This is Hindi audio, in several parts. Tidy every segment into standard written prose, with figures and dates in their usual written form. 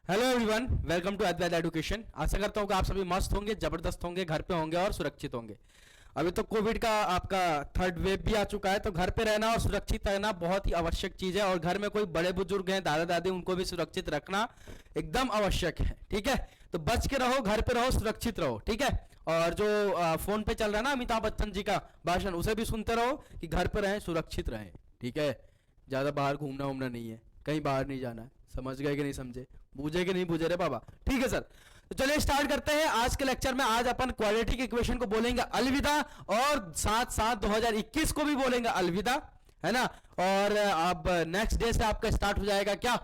Hello everyone, welcome to Advait education. आशा करता हूँ कि आप सभी मस्त होंगे, जबरदस्त होंगे, घर पे होंगे और सुरक्षित होंगे। अभी तो कोविड का आपका थर्ड वेव भी आ चुका है, तो घर पे रहना और सुरक्षित रहना बहुत ही आवश्यक चीज है। और घर में कोई बड़े बुजुर्ग हैं, दादा दादी, उनको भी सुरक्षित रखना एकदम आवश्यक है। ठीक है, तो बच के रहो, घर पे रहो, सुरक्षित रहो। ठीक है, और जो फोन पे चल रहा है ना अमिताभ बच्चन जी का भाषण, उसे भी सुनते रहो कि घर पे रहें, सुरक्षित रहें। ठीक है, ज्यादा बाहर घूमना उमना नहीं है, कहीं बाहर नहीं जाना है। समझ गए कि नहीं समझे, बूझे कि नहीं बूझे रे बाबा। ठीक है सर, तो चलिए स्टार्ट करते हैं आज के लेक्चर में। आज अपन क्वाड्रेटिक इक्वेशन को बोलेंगे अलविदा, और साथ साथ 2021 को भी बोलेंगे अलविदा, है ना। और अब नेक्स्ट डे से आपका स्टार्ट हो जाएगा क्या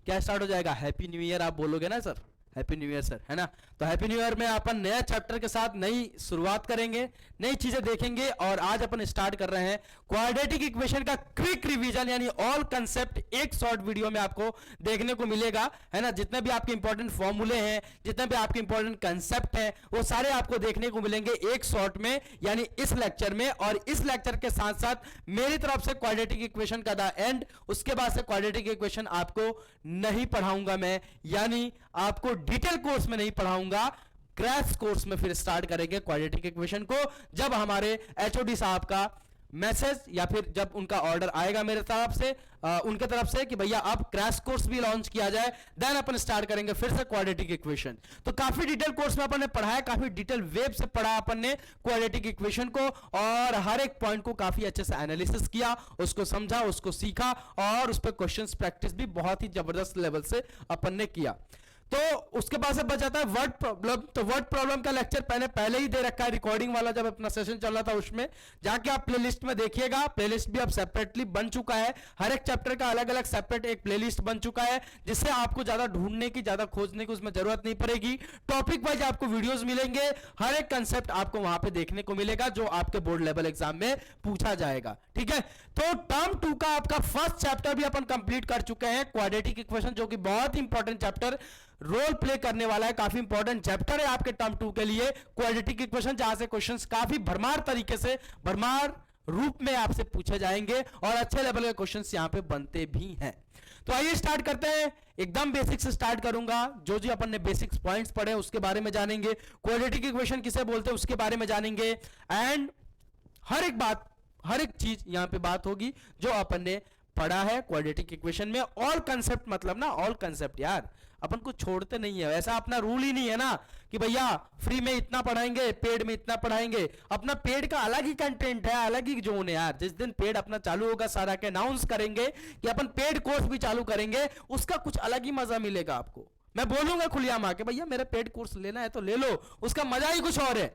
क्या स्टार्ट हो जाएगा, हैप्पी न्यू ईयर आप बोलोगे ना sir, happy new year sir, है ना। तो हैप्पी न्यू ईयर में अपन नया चैप्टर के साथ नई शुरुआत करेंगे, नई चीजें देखेंगे। और आज अपन स्टार्ट कर रहे हैं क्वाड्रेटिक इक्वेशन का क्विक रिवीजन, यानी ऑल कंसेप्ट एक शॉर्ट वीडियो में आपको देखने को मिलेगा, है ना। जितने भी आपके इंपॉर्टेंट फॉर्मूले हैं, जितने भी आपके इंपॉर्टेंट कंसेप्ट हैं, वो सारे आपको देखने को मिलेंगे एक शॉर्ट में, यानी इस लेक्चर में। और इस लेक्चर के साथ साथ मेरी तरफ से क्वाड्रेटिक इक्वेशन का द एंड, उसके बाद से क्वाड्रेटिक इक्वेशन आपको नहीं पढ़ाऊंगा मैं, यानी आपको डिटेल कोर्स में नहीं पढ़ाऊंगा, क्रैश कोर्स में फिर स्टार्ट करेंगे क्वाड्रेटिक इक्वेशन को, जब हमारे एचओडी साहब का मैसेज या फिर जब उनका ऑर्डर आएगा मेरे तरफ से, उनके तरफ से कि भैया अब क्रैश कोर्स भी लॉन्च किया जाए, देन अपन स्टार्ट करेंगे फिर से क्वाड्रेटिक इक्वेशन। तो काफी डिटेल कोर्स में अपन ने पढ़ा है, काफी डिटेल वेब से पढ़ा अपन ने क्वाड्रेटिक इक्वेशन को, और हर एक पॉइंट को काफी अच्छे से एनालिसिस किया, उसको समझा, उसको सीखा, और उस पर क्वेश्चंस प्रैक्टिस भी बहुत ही जबरदस्त लेवल से अपन ने किया। तो उसके बाद से बच जाता है वर्ड प्रॉब्लम। तो वर्ड प्रॉब्लम का लेक्चर पहले ही दे रखा है, रिकॉर्डिंग वाला जब अपना सेशन चल रहा था उसमें, जाके आप प्लेलिस्ट में देखिएगा। प्लेलिस्ट भी अब सेपरेटली बन चुका है, हर एक चैप्टर का अलग अलग सेपरेट एक प्लेलिस्ट बन चुका है, जिससे आपको ज्यादा ढूंढने की, ज्यादा खोजने की उसमें जरूरत नहीं पड़ेगी। टॉपिक वाइज आपको वीडियोस मिलेंगे, हर एक कंसेप्ट आपको वहां पे देखने को मिलेगा जो आपके बोर्ड लेवल एग्जाम में पूछा जाएगा। ठीक है, तो टर्म 2 का आपका फर्स्ट चैप्टर भी अपन कंप्लीट कर चुके हैं, क्वाड्रेटिक इक्वेशन, जो कि बहुत इंपॉर्टेंट चैप्टर रोल प्ले करने वाला है, काफी इंपॉर्टेंट चैप्टर है आपके टर्म 2 के लिए क्वाड्रेटिक इक्वेशन, जहां से क्वेश्चंस काफी भरमार तरीके से, भरमार रूप में आपसे पूछे जाएंगे, और अच्छे लेवल के क्वेश्चंस यहां पे बनते भी हैं। तो आइए स्टार्ट करते हैं, एकदम बेसिक से स्टार्ट करूंगा। जो जो अपन ने बेसिक्स पॉइंट्स पढ़े उसके बारे में जानेंगे, क्वाड्रेटिक इक्वेशन किसे बोलते हैं उसके बारे में जानेंगे, एंड हर एक बात, हर एक चीज यहां पे बात होगी जो अपन ने पढ़ा है क्वाड्रेटिक इक्वेशन में। ऑल कंसेप्ट मतलब ना, ऑल कंसेप्ट यार, अपन को छोड़ते नहीं है, ऐसा अपना रूल ही नहीं है ना कि भैया फ्री में इतना पढ़ाएंगे, पेड में इतना पढ़ाएंगे। अपना पेड का अलग ही कंटेंट है, अलग ही जोन है यार। जिस दिन पेड अपना चालू होगा, सारा के अनाउंस करेंगे कि अपन पेड कोर्स भी चालू करेंगे, उसका कुछ अलग ही मजा मिलेगा आपको। मैं बोलूंगा खुलेआम आके, भैया मेरा पेड कोर्स लेना है तो ले लो, उसका मजा ही कुछ और है।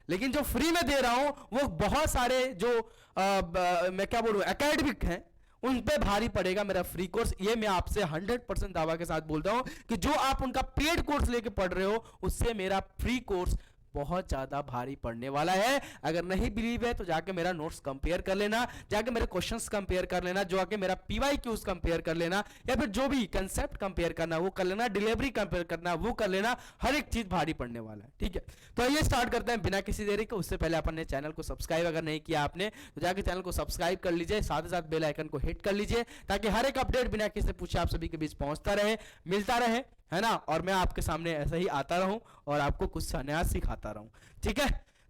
लेकिन जो फ्री में दे रहा हूं वो बहुत सारे जो मैं क्या बोलूं एकेडमिक हैं, उन पे भारी पड़ेगा मेरा फ्री कोर्स। ये मैं आपसे 100% दावा के साथ बोलता हूं कि जो आप उनका पेड कोर्स लेके पढ़ रहे हो, उससे मेरा फ्री कोर्स बहुत ज्यादा भारी पड़ने वाला है। अगर नहीं बिलीव है तो जाके मेरा नोट्स कंपेयर कर लेना, जाके मेरे क्वेश्चंस कंपेयर कर लेना, जो आके मेरा पीवाईक्यूज कंपेयर कर लेना, या फिर जो भी कंसेप्ट कंपेयर करना वो कर लेना, डिलीवरी कंपेयर करना वो कर लेना, हर एक चीज भारी पड़ने वाला है। ठीक है, तो आइए स्टार्ट करते हैं बिना किसी देरी के। उससे पहले अपन ने चैनल को सब्सक्राइब अगर नहीं किया आपने तो जाके चैनल को सब्सक्राइब कर लीजिए, साथ ही साथ बेल आइकन को हिट कर लीजिए, ताकि हर एक अपडेट बिना किसी पूछे आप सभी के बीच पहुंचता रहे, मिलता रहे, है ना। और मैं आपके सामने ऐसा ही आता रहूं और आपको कुछ नया सिखाता रहूं। ठीक है,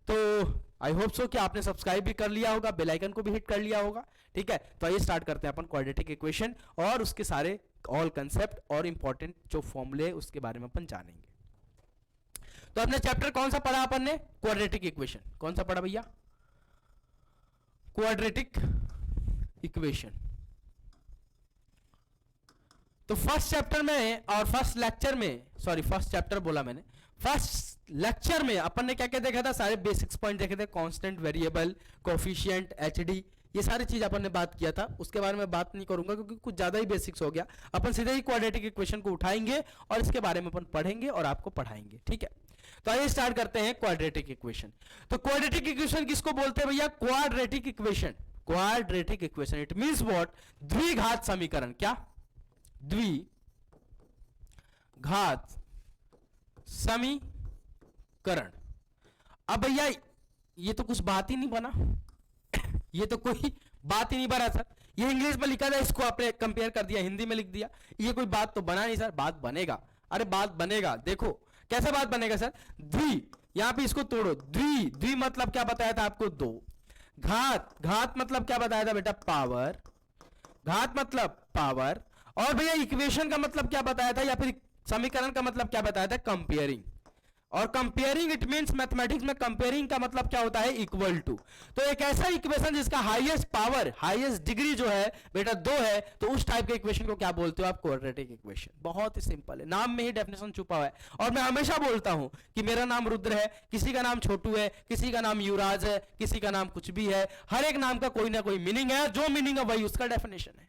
तो आई होप सो कि आपने सब्सक्राइब भी कर लिया होगा, बेल आइकन को भी हिट कर लिया होगा। ठीक है, तो आइए स्टार्ट करते हैं अपन क्वाड्रेटिक इक्वेशन और उसके सारे ऑल कंसेप्ट और इंपॉर्टेंट जो फॉर्मूले उसके बारे में अपन जानेंगे। तो अपने चैप्टर कौन सा पढ़ा अपन ने, क्वाड्रेटिक इक्वेशन। कौन सा पढ़ा भैया, क्वाड्रेटिक इक्वेशन। तो फर्स्ट चैप्टर में और फर्स्ट लेक्चर में, सॉरी फर्स्ट चैप्टर बोला मैंने, फर्स्ट लेक्चर में अपन ने क्या क्या देखा था, सारे बेसिक्स पॉइंट देखे थे, कांस्टेंट, वेरिएबल, कोफिशिएंट, एचडी, ये सारी चीज अपन ने बात किया था। उसके बारे में बात नहीं करूंगा क्योंकि कुछ ज्यादा ही बेसिक्स हो गया। अपन सीधे ही क्वाड्रेटिक इक्वेशन को उठाएंगे और इसके बारे में अपन पढ़ेंगे और आपको पढ़ाएंगे। ठीक है, तो आइए स्टार्ट करते हैं क्वाड्रेटिक इक्वेशन। तो क्वाड्रेटिक इक्वेशन किसको बोलते हैं भैया, quadratic equation. Quadratic equation it means what, द्विघात समीकरण। क्या, द्विघात समीकरण। अब भैया ये तो कुछ बात ही नहीं बना, ये तो कोई बात ही नहीं बना सर। ये इंग्लिश में लिखा था, इसको आपने कंपेयर कर दिया, हिंदी में लिख दिया। ये कोई बात तो बना नहीं सर, बात बनेगा, अरे बात बनेगा। देखो कैसे बात बनेगा सर, द्वि, यहां पे इसको तोड़ो, द्वि, द्वि मतलब क्या बताया था आपको, दो। घात, घात मतलब क्या बताया था बेटा, पावर, घात मतलब पावर। और भैया इक्वेशन का मतलब क्या बताया था, या फिर समीकरण का मतलब क्या बताया था, कंपेयरिंग। और कंपेयरिंग इट मींस, मैथमेटिक्स में कंपेयरिंग का मतलब क्या होता है, इक्वल टू। तो एक ऐसा इक्वेशन जिसका हाईएस्ट पावर, हाईएस्ट डिग्री जो है बेटा 2 है, तो उस टाइप के इक्वेशन को क्या बोलते हो आप, क्वाड्रेटिक इक्वेशन। बहुत ही सिंपल है, नाम में ही डेफिनेशन छुपा हुआ है। और मैं हमेशा बोलता हूं कि मेरा नाम रुद्र है, किसी का नाम छोटू है, किसी का नाम युवराज है, किसी का नाम कुछ भी है, हर एक नाम का कोई ना कोई मीनिंग है, जो मीनिंग है वही उसका डेफिनेशन है,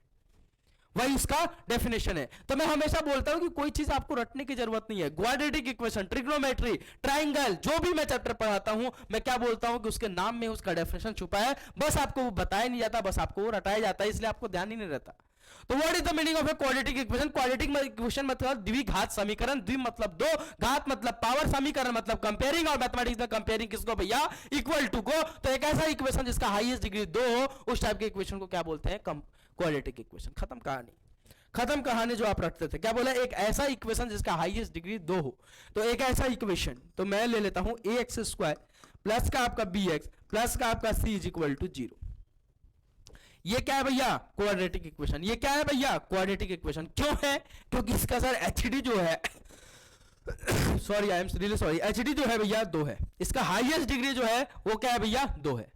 वही इसका डेफिनेशन है। तो मैं हमेशा बोलता हूं कि कोई चीज आपको रटने की जरूरत नहीं है। क्वाड्रेटिक इक्वेशन, ट्रिग्नोमेट्री, ट्राइंगल, जो भी मैं चैप्टर पढ़ाता हूं, मैं क्या बोलता हूं कि उसके नाम में उसका डेफिनेशन छुपा है, बस आपको वो बताया नहीं जाता, बस आपको वो रटाया जाता है, इसलिए आपको ध्यान ही नहीं रहता। तो what is the meaning of a quadratic equation? Quadratic equation मतलब द्विघात समीकरण, द्वि मतलब दो, घात मतलब पावर, समीकरण मतलब कंपेयरिंग, और मैथमेटिक्स में कंपेयरिंग किसको भैया, इक्वल टू को। तो एक ऐसा इक्वेशन जिसका हाईएस्ट डिग्री 2 हो, उस टाइप के इक्वेशन को क्या बोलते हैं, क्वाड्रेटिक इक्वेशन। खत्म कहानी, खत्म कहानी जो आप रखते थे। क्या बोला, एक ऐसा इक्वेशन जिसका हाईएस्ट डिग्री 2 हो। तो एक ऐसा इक्वेशन, तो मैं ले लेता हूं ax² प्लस का आपका bx प्लस का आपका c इज इक्वल टू 0। ये क्या है भैया, क्वाड्रेटिक इक्वेशन। ये क्या है भैया, क्वाड्रेटिक इक्वेशन। क्यों है, क्योंकि इसका सर एचडी जो है sorry, I am really sorry, HD जो है भैया 2 है। इसका हाईएस्ट डिग्री जो है वो क्या है भैया, 2 है,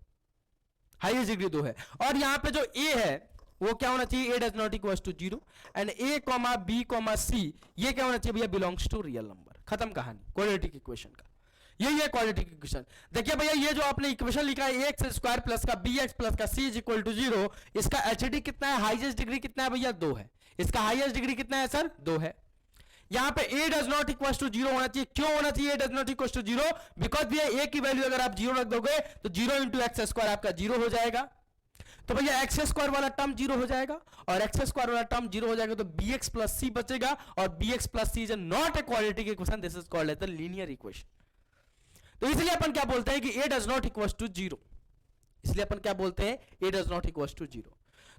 हाईएस्ट डिग्री 2 है। और यहां पे जो a है वो क्या होना चाहिए, a does not equal to 0 and a, b, c ये क्या होना चाहिए भैया, बिलोंग्स टू रियल नंबर। खत्म कहानी क्वाड्रेटिक इक्वेशन का, यही है क्वाड्रेटिक इक्वेशन। देखिए भैया ये जो आपने इक्वेशन लिखा है ax² प्लस का bx प्लस का c इज इक्वल टू 0, इसका एचडी कितना है, हाईएस्ट डिग्री कितना है भैया, 2 है। इसका हाईएस्ट डिग्री कितना है सर, 2 है। यहां पे a does not equal to 0 होना चाहिए। क्यों होना चाहिए a does not equal to 0, because भैया a की वैल्यू अगर आप 0 रख दोगे तो 0 इंटू x² आपका 0 हो जाएगा। तो भैया x² वाला टर्म 0 हो जाएगा, और x² वाला टर्म 0 हो जाएगा, तो bx प्लस c बचेगा, और bx plus c is not a quadratic equation, this is called as the linear equation. तो इसलिए अपन क्या बोलते हैं कि a does not equal to 0, इसलिए अपन क्या बोलते हैं, a does not equal to 0।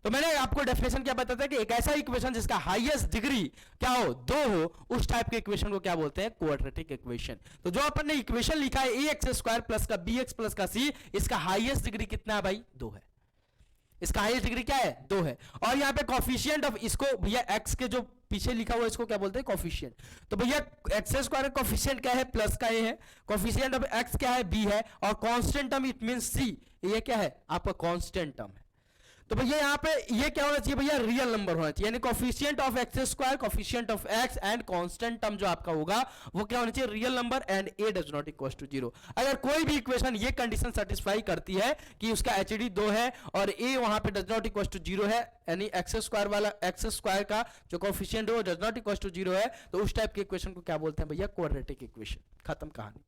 तो मैंने आपको डेफिनेशन क्या बताया था कि एक ऐसा इक्वेशन जिसका हाईएस्ट डिग्री क्या हो, 2 हो, उस टाइप के इक्वेशन को क्या बोलते हैं, क्वाड्रेटिक इक्वेशन। तो जो अपन ने इक्वेशन लिखा है ax² प्लस का bx प्लस का c, इसका हाईएस्ट डिग्री कितना है भाई, 2 है। इसका हाईएस्ट डिग्री क्या है, 2 है। और यहां पे कॉफिशिएंट ऑफ, इसको भैया x के जो पीछे लिखा हुआ इसको क्या बोलते हैं, कॉफिशिएंट। तो भैया x² का कॉफिशिएंट क्या है, प्लस का a है, कॉफिशिएंट ऑफ x क्या है, b है, और constant term it means c, ये क्या है आपका कांस्टेंट टर्म है। तो भैया यहाँ पे ये क्या होना चाहिए भैया, रियल नंबर होना चाहिए, यानी coefficient of x², coefficient of x and constant term जो आपका होगा वो क्या होना चाहिए, real number, and a does not equal to 0। अगर कोई भी इक्वेशन ये कंडीशन सेटिस्फाई करती है कि उसका एचडी 2 है और a वहां पे डज नॉट इक्वल टू 0 है, यानी x² वाला x² का जो कोफिशिएंट है वो डज नॉट इक्वल टू 0 है, तो उस टाइप के इक्वेशन को क्या बोलते हैं भैया, क्वाड्रेटिक इक्वेशन। खत्म कहानी,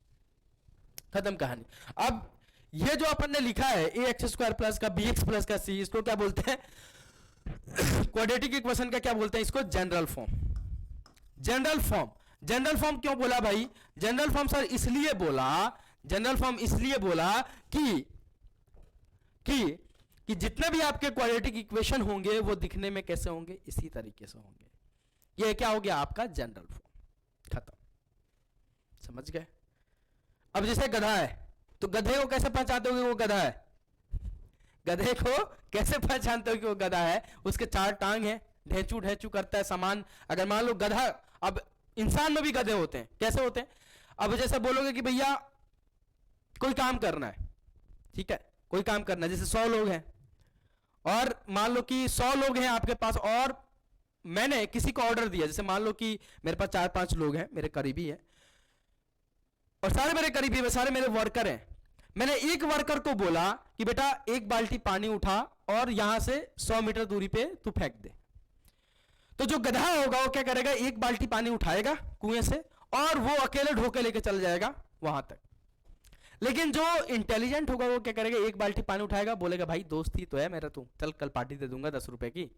खत्म कहानी। अब ये जो अपन ने लिखा है ax² प्लस का bx प्लस का c, इसको क्या बोलते हैं, क्वाड्रेटिक इक्वेशन का क्या बोलते हैं, इसको general form. General form, general form क्यों बोला भाई, जनरल फॉर्म सर इसलिए बोला, जनरल फॉर्म इसलिए बोला कि जितने भी आपके क्वाड्रेटिक इक्वेशन होंगे वो दिखने में कैसे होंगे, इसी तरीके से होंगे। ये क्या हो गया आपका जनरल फॉर्म। खत्म, समझ गए। अब जैसे गधा है, तो गधे को कैसे पहचानते हो कि वो गधा है, गधे को कैसे पहचानते हो कि वो गधा है, उसके 4 टांग है, ढेंचू ढेंचू करता है सामान। अगर मान लो गधा, अब इंसान में भी गधे होते हैं, कैसे होते हैं, अब जैसे बोलोगे कि भैया कोई काम करना है, ठीक है, कोई काम करना है, जैसे 100 लोग हैं, और मान लो कि 100 लोग हैं आपके पास, और मैंने किसी को ऑर्डर दिया, जैसे मान लो कि मेरे पास 4-5 लोग हैं, मेरे करीबी हैं, और सारे मेरे करीबी हैं, सारे मेरे वर्कर हैं। मैंने एक वर्कर को बोला कि बेटा 1 बाल्टी पानी उठा और यहां से 100 मीटर दूरी पे तू फेंक दे। तो जो गधा होगा वो क्या करेगा, 1 बाल्टी पानी उठाएगा कुएं से और वो अकेले ढोके लेके चल जाएगा वहां तक। लेकिन जो इंटेलिजेंट होगा वो क्या करेगा, 1 बाल्टी पानी उठाएगा, बोलेगा भाई दोस्त ही तो है मेरा, तू चल कल पार्टी दे दूंगा 10 रुपए की,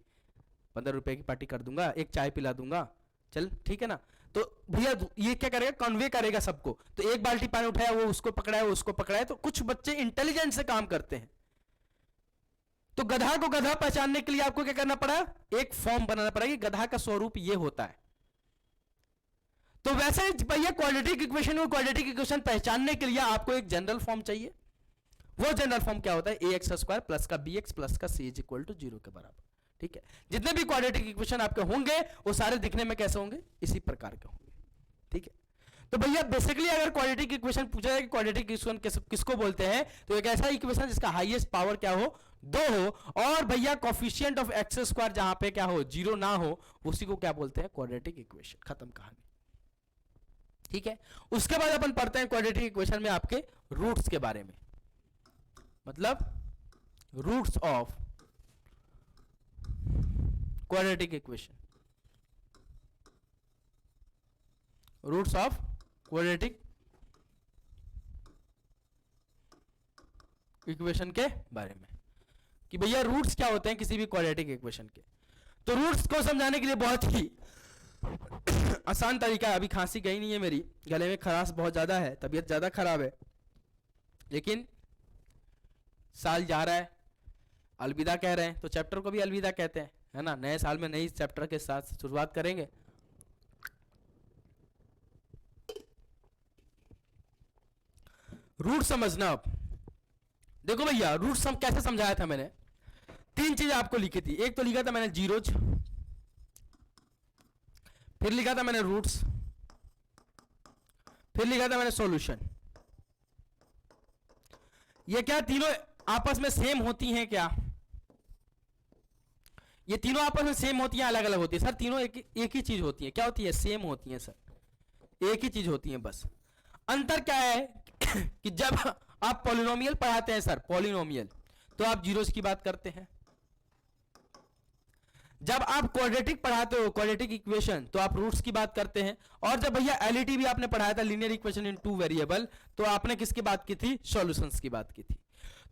15 रुपए की पार्टी कर दूंगा, एक चाय पिला दूंगा, चल ठीक है ना। तो भैया ये क्या करेगा, कन्वे करेगा सबको। तो 1 बाल्टी पानी उठाया, वो उसको पकड़ा है, वो उसको पकड़ा है। तो कुछ बच्चे इंटेलिजेंट से काम करते हैं, तो गधा को गधा पहचानने के लिए आपको क्या करना पड़ा, एक फॉर्म बनाना पड़ा कि गधा का स्वरूप ये होता है। तो वैसे भैया क्वाड्रेटिक इक्वेशन और क्वाड्रेटिक इक्वेशन पहचानने के लिए आपको एक जनरल फॉर्म चाहिए। वो जनरल फॉर्म क्या होता है, ए एक्स स्क्वायर प्लस का बी एक्स प्लस का सी इज इक्वल टू 0 के बराबर। ठीक है, जितने भी क्वाड्रेटिक इक्वेशन आपके होंगे वो सारे दिखने में कैसे होंगे, इसी प्रकार के होंगे। ठीक है, तो भैया बेसिकली अगर क्वाड्रेटिक इक्वेशन पूछा जाए कि क्वाड्रेटिक इक्वेशन किसको बोलते हैं, तो एक ऐसा इक्वेशन जिसका हाईएस्ट पावर क्या हो, 2 हो, और भैया कोफिशिएंट ऑफ एक्स स्क्वायर जहां पे क्या हो, 0 ना हो, उसी को क्या बोलते हैं, क्वाड्रेटिक इक्वेशन। खत्म कहानी। ठीक है, उसके बाद अपन पढ़ते हैं क्वाड्रेटिक इक्वेशन में आपके रूट्स के बारे में, मतलब roots of quadratic equation, roots of quadratic equation के बारे में कि भैया रूट्स क्या होते हैं किसी भी क्वाड्रेटिक इक्वेशन के। तो रूट्स को समझाने के लिए बहुत ही आसान तरीका है। अभी खांसी गई नहीं है मेरी, गले में खराश बहुत ज्यादा है, तबीयत ज्यादा खराब है, लेकिन साल जा रहा है, अलविदा कह रहे हैं, तो चैप्टर को भी अलविदा कहते हैं, है ना। नए साल में नई चैप्टर के साथ शुरुआत करेंगे। रूट समझना। अब देखो भैया रूट कैसे समझाया था मैंने, 3 चीज आपको लिखी थी। एक तो लिखा था मैंने जीरोज, फिर लिखा था मैंने रूट्स, फिर लिखा था मैंने सॉल्यूशन। ये क्या तीनों आपस में सेम होती हैं क्या, ये तीनों आपस में सेम होती हैं अलग अलग होती है? सर तीनों एक ही चीज होती है। क्या होती है, सेम होती है सर, एक ही चीज होती है। बस अंतर क्या है कि जब आप पॉलिनोमियल पढ़ाते हैं सर, पॉलिनोमियल, तो आप जीरोस की बात करते हैं। जब आप क्वाड्रेटिक पढ़ाते हो, क्वाड्रेटिक इक्वेशन, तो आप रूट्स की बात करते हैं। और जब भैया एलईटी भी आपने पढ़ाया था, लीनियर इक्वेशन इन 2 वेरिएबल, तो आपने किसकी बात की थी, सॉल्यूशंस की बात की थी।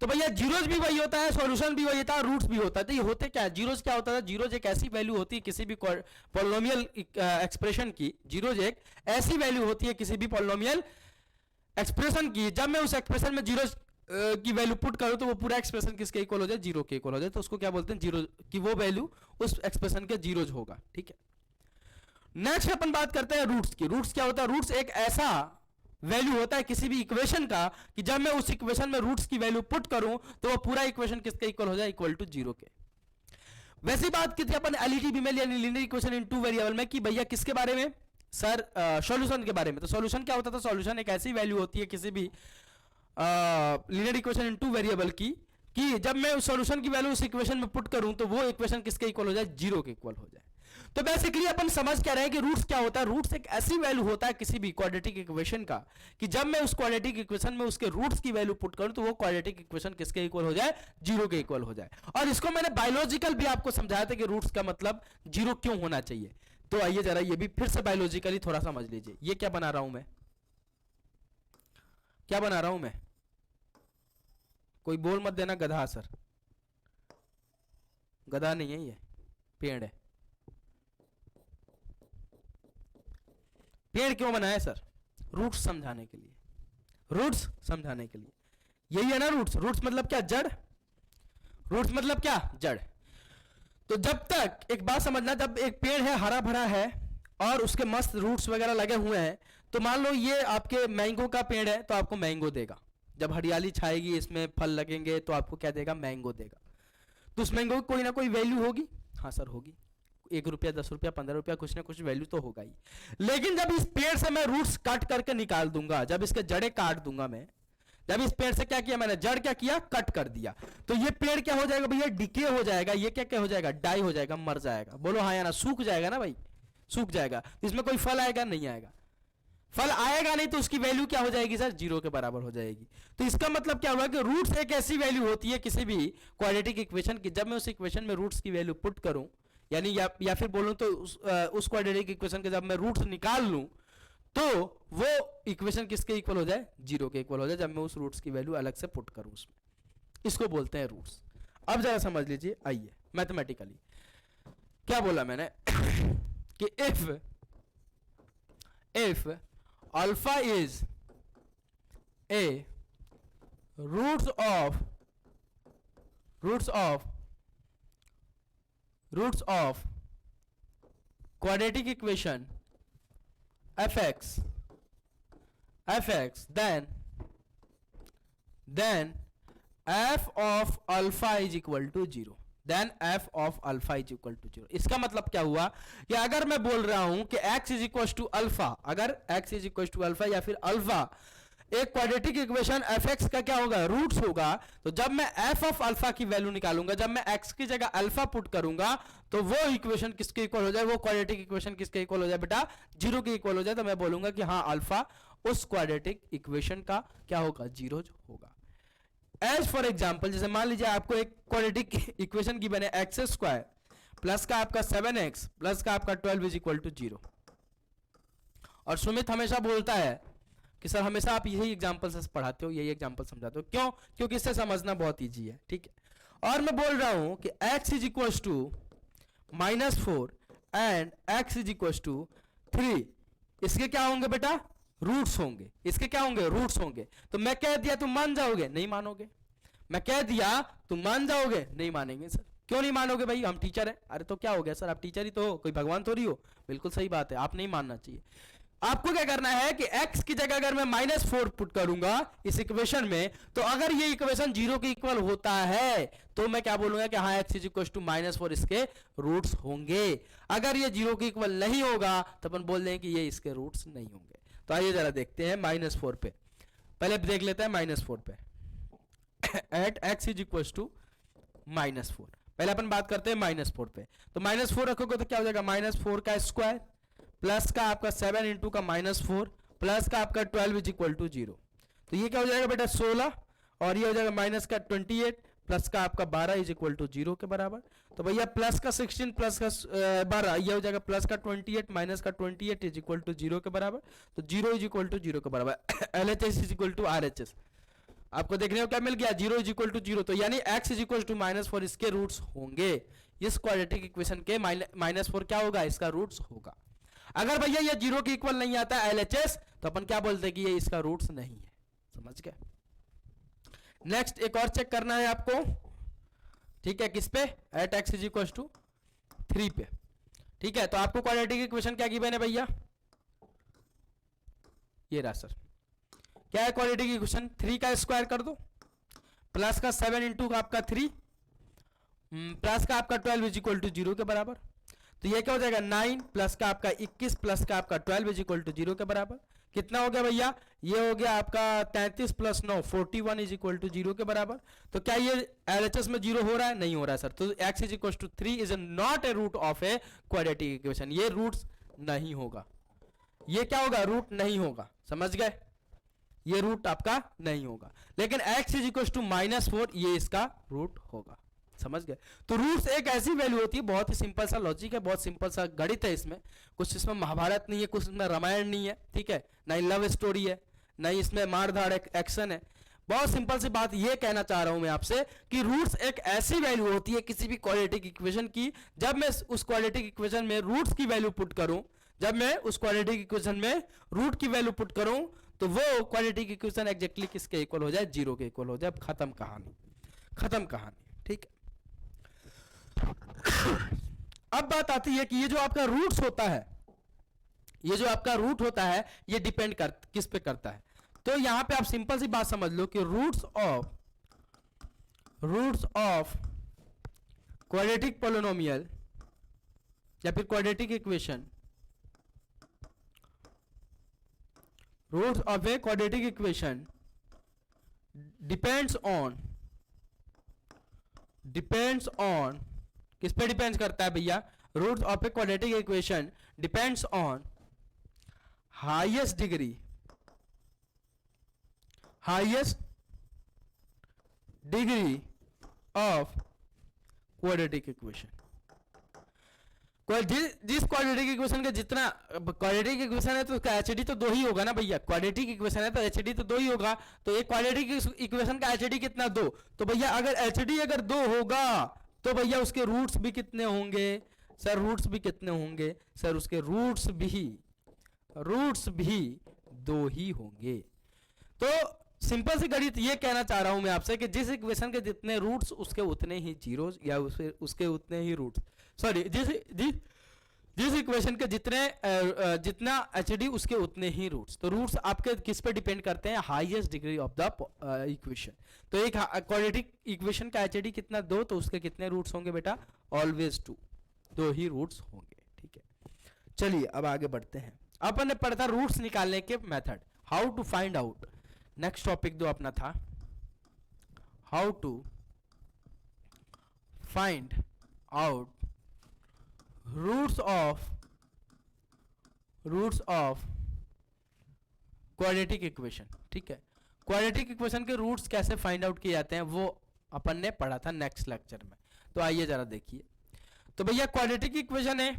तो भैया जीरोज भी वही होता है, सॉल्यूशन भी वही होता है, रूट्स भी होता है। तो ये होते क्या है, जीरोज क्या होता है, जीरोज एक ऐसी वैल्यू होती है किसी भी पॉलिनोमियल एक्सप्रेशन की। जीरोज एक ऐसी वैल्यू होती है किसी भी पॉलिनोमियल एक्सप्रेशन की, जब मैं उस एक्सप्रेशन में जीरोज की वैल्यू पुट करूं तो वो पूरा एक्सप्रेशन किसके इक्वल हो जाए, 0 के इक्वल हो जाए। तो उसको क्या बोलते हैं, जीरो की वो वैल्यू उस एक्सप्रेशन के जीरोज होगा। ठीक है, नेक्स्ट अपन बात करते हैं रूट्स की। रूट्स क्या होता है, रूट्स एक ऐसा वैल्यू होता है किसी भी इक्वेशन का कि जब मैं उस इक्वेशन में रूट्स की वैल्यू पुट करूं तो वो पूरा इक्वेशन किसके इक्वल हो जाए, इक्वल टू 0 के। वैसी बात की थी अपन एलईटी में, यानी लीनियर इक्वेशन इन 2 वेरिएबल में, कि भैया किसके बारे में सर, सॉल्यूशन के बारे में। तो सॉल्यूशन क्या होता था, सॉल्यूशन एक ऐसी वैल्यू होती है किसी भी लीनियर इक्वेशन इन 2 वेरिएबल की कि जब मैं उस सॉल्यूशन की वैल्यू उस इक्वेशन में पुट करूं तो वो इक्वेशन किसके इक्वल हो जाए, 0 के इक्वल हो जाए। तो बेसिकली अपन समझ क्या रहे हैं कि रूट्स क्या होता है, रूट्स एक ऐसी वैल्यू होता है किसी भी क्वाड्रेटिक इक्वेशन का कि जब मैं उस क्वाड्रेटिक इक्वेशन में उसके रूट्स की वैल्यू पुट करूं तो वो क्वाड्रेटिक इक्वेशन किसके इक्वल हो जाए, 0 के इक्वल हो जाए। और इसको मैंने बायोलॉजिकल भी आपको समझाया था कि रूट्स का मतलब 0 क्यों होना चाहिए। तो आइए जरा ये भी फिर से बायोलॉजिकली थोड़ा समझ लीजिए। ये क्या बना रहा हूं मैं, क्या बना रहा हूं मैं, कोई बोल मत देना गधा सर, गधा नहीं है, ये पेड़ है। पेड़ क्यों बनाया सर, रूट्स समझाने के लिए, रूट्स समझाने के लिए। यही है ना रूट्स, रूट्स मतलब क्या, जड़। रूट्स मतलब क्या, जड़। तो जब तक एक बात समझना, जब एक पेड़ है हरा भरा है और उसके मस्त रूट्स वगैरह लगे हुए हैं, तो मान लो ये आपके मैंगो का पेड़ है तो आपको मैंगो देगा। जब हरियाली छाएगी, इसमें फल लगेंगे, तो आपको क्या देगा, मैंगो देगा। तो उस मैंगो की कोई ना कोई वैल्यू होगी, हाँ सर होगी, 1 रुपया 10 रुपया 15 रुपया कुछ ना कुछ वैल्यू तो होगा ही। लेकिन जब इस पेड़ से मैं रूट्स काट करके निकाल दूंगा, जब इसके जड़ें काट दूंगा मैं, जब इस पेड़ से क्या किया मैंने, जड़ क्या किया, कट कर दिया, तो ये पेड़ क्या हो जाएगा भैया, डिके हो जाएगा। ये क्या क्या हो जाएगा, डाई हो जाएगा, मर जाएगा। बोलो हाँ या ना, सूख जाएगा ना भाई, सूख जाएगा। इसमें कोई फल आएगा, नहीं आएगा। फल आएगा नहीं तो उसकी वैल्यू क्या हो जाएगी सर, 0 के बराबर हो जाएगी। तो इसका मतलब क्या हुआ कि रूट्स एक ऐसी वैल्यू होती है किसी भी क्वाड्रेटिक इक्वेशन की, जब मैं उस इक्वेशन में रूट्स की वैल्यू पुट करूं, यानी या फिर बोलूं तो उस क्वाड्रेटिक इक्वेशन के जब मैं रूट्स निकाल लूं तो वो इक्वेशन किसके इक्वल हो जाए, 0 के इक्वल हो जाए, जब मैं उस रूट्स की वैल्यू अलग से पुट करूं उसमें। इसको बोलते हैं रूट्स। अब जरा समझ लीजिए, आइए मैथमेटिकली क्या बोला मैंने कि if alpha is a roots of roots of quadratic equation fx then f of alpha is equal to 0, then f of alpha is equal to 0। इसका मतलब क्या हुआ कि अगर मैं बोल रहा हूं कि x is equal to alpha, अगर x is equal to alpha या फिर अल्फा एक क्वाड्रेटिक इक्वेशन fx का क्या होगा, रूट्स होगा, तो जब मैं f ऑफ अल्फा की वैल्यू निकालूंगा, जब मैं x की जगह अल्फा पुट करूंगा, तो वो इक्वेशन किसके इक्वल हो जाए, वो क्वाड्रेटिक इक्वेशन किसके इक्वल हो जाए बेटा, 0 के इक्वल हो जाए। तो मैं बोलूंगा कि हाँ अल्फा उस क्वाड्रेटिक इक्वेशन का क्या होगा, 0 होगा। एज फॉर एग्जाम्पल, जैसे मान लीजिए आपको एक क्वाड्रेटिक इक्वेशन की बने एक्स स्क्वायर प्लस का आपका 7x प्लस का आपका 12 इज इक्वल टू 0। और सुमित हमेशा बोलता है कि सर हमेशा आप यही एग्जाम्पल से पढ़ाते हो, यही एग्जाम्पल समझाते हो, क्यों, क्योंकि इससे समझना बहुत ईजी है, ठीक है। और मैं बोल रहा हूं कि x is equal to -4 and x is equal to 3, इसके क्या होंगे बेटा, रूट्स होंगे, इसके क्या होंगे, रूट्स होंगे। तो मैं कह दिया तुम मान जाओगे, नहीं मानोगे। मैं कह दिया तुम मान जाओगे, नहीं मानेंगे। सर क्यों नहीं मानोगे भाई, हम टीचर हैं। अरे तो क्या हो गया सर, आप टीचर ही तो हो, कोई भगवान थोड़ी हो। बिल्कुल सही बात है, आप नहीं मानना चाहिए। आपको क्या करना है कि x की जगह अगर मैं -4 पुट करूंगा इस इक्वेशन में, तो अगर ये इक्वेशन 0 के इक्वल होता है तो मैं क्या बोलूंगा कि हाँ x इज इक्वल टू -4 इसके रूट्स होंगे। अगर ये 0 के इक्वल नहीं होगा तो अपन बोल दें कि ये इसके रूट्स नहीं होंगे। तो आइए जरा देखते हैं -4 पे, पहले देख लेते हैं -4 पे। At x is equal to -4, पहले अपन बात करते हैं -4 पे। तो -4 रखोगे तो क्या हो जाएगा, -4 का स्क्वायर प्लस का आपका 7 इंटू का -4 प्लस का आपका 12 इज इक्वल टू 0। तो ये क्या हो जाएगा बेटा 16, और ये हो जाएगा माइनस का 28 प्लस का आपका 12 इज इक्वल टू 0 के बराबर। तो भैया प्लस का 16 प्लस का 12, ये हो जाएगा प्लस का 28 माइनस का 28 इज इक्वल टू 0 के बराबर। तो 0 इज इक्वल टू 0 के बराबर। LHS is equal to RHS आपको देखने को क्या मिल गया, 0 इज इक्वल टू 0। तो यानी x इज इक्वल टू -4 इसके रूट्स होंगे। इस क्वाड्रेटिक इक्वेशन के -4 क्या होगा, इसका रूट्स होगा। अगर भैया ये 0 के इक्वल नहीं आता LHS, तो अपन क्या बोलते हैं कि ये इसका रूट्स नहीं है। समझ गए। नेक्स्ट एक और चेक करना है आपको, ठीक है, किस पे, at x is equal to 3 पे। ठीक है, तो आपको क्वाड्रेटिक इक्वेशन क्या गिवन है भैया, ये रहा सर। क्या है क्वाड्रेटिक इक्वेशन, 3 का स्क्वायर कर दो प्लस का 7 इंटू का आपका 3 प्लस का आपका 12 इज इक्वल टू 0 के बराबर। तो ये क्या हो जाएगा 9 प्लस का आपका 21 प्लस का आपका 12 इज इक्वल टू 0 के बराबर। कितना हो गया भैया, ये हो गया आपका 33 प्लस 9 41 इज इक्वल टू 0 के बराबर। तो क्या ये LHS में 0 हो रहा है, नहीं हो रहा है सर। तो x is equal to 3 is not a root of a quadratic equation, ये रूट्स नहीं होगा। ये क्या होगा, रूट नहीं होगा। समझ गए, ये रूट आपका नहीं होगा। लेकिन x इज इक्वल टू -4 ये इसका रूट होगा। समझ गए। तो रूट्स एक ऐसी वैल्यू होती है, बहुत ही सिंपल सा लॉजिक है, बहुत सिंपल सा गणित है इसमें। कुछ इसमें महाभारत नहीं है, कुछ इसमें रामायण नहीं है, ठीक है, ना ही लव स्टोरी है, ना ही इसमें मारधाड़ एक्शन है। बहुत सिंपल सी बात ये कहना चाह रहा हूं मैं आपसे कि रूट्स एक ऐसी वैल्यू होती है किसी भी क्वाड्रेटिक इक्वेशन की, जब मैं उस क्वाड्रेटिक इक्वेशन में रूट्स की वैल्यू पुट करूं, जब मैं उस क्वाड्रेटिक इक्वेशन में रूट की वैल्यू पुट करूं, तो वो क्वाड्रेटिक इक्वेशन एग्जैक्टली किसके इक्वल हो जाए, 0 के इक्वल हो जाए। खत्म कहानी, खत्म कहानी। ठीक है। अब बात आती है कि ये जो आपका रूट्स होता है, ये जो आपका रूट होता है, ये डिपेंड किस पे करता है। तो यहां पे आप सिंपल सी बात समझ लो कि रूट्स ऑफ क्वाड्रेटिक पोलिनोमियल या फिर quadratic equation, roots of a quadratic equation depends on किस पे डिपेंड्स करता है भैया, roots of a quadratic equation depends on highest degree of quadratic equation. जिस क्वाड्रेटिक इक्वेशन का जितना क्वाड्रेटिक इक्वेशन है तो उसका एचडी तो 2 ही होगा ना भैया। क्वाड्रेटिक इक्वेशन है तो एचडी तो 2 ही होगा। तो एक क्वाड्रेटिक इक्वेशन का एचडी कितना, 2। तो भैया अगर एचडी अगर 2 होगा तो भैया उसके रूट्स भी कितने होंगे सर, रूट्स भी कितने होंगे सर, उसके रूट्स भी 2 ही होंगे। तो सिंपल सी गणित ये कहना चाह रहा हूं मैं आपसे कि जिस इक्वेशन के जितने रूट्स उसके उतने ही जीरोस या उसके उतने ही रूट्स, सॉरी जिस इक्वेशन के जितना एचडी उसके उतने ही रूट्स। तो रूट्स आपके किस पे डिपेंड करते हैं? Highest degree of the equation. तो एक क्वाड्रेटिक इक्वेशन का एचडी कितना? 2, तो उसके कितने रूट्स होंगे बेटा? ऑलवेज 2, 2 ही रूट्स होंगे। ठीक है, चलिए अब आगे बढ़ते हैं। अपन ने पढ़ा था रूट्स निकालने के method, how to find out. Next topic जो अपना था how to find out roots of quadratic equation. ठीक है, क्वाड्रेटिक इक्वेशन के रूट्स कैसे फाइंड आउट किए जाते हैं वो अपन ने पढ़ा था नेक्स्ट लेक्चर में। तो आइए जरा देखिए। तो भैया क्वाड्रेटिक इक्वेशन है,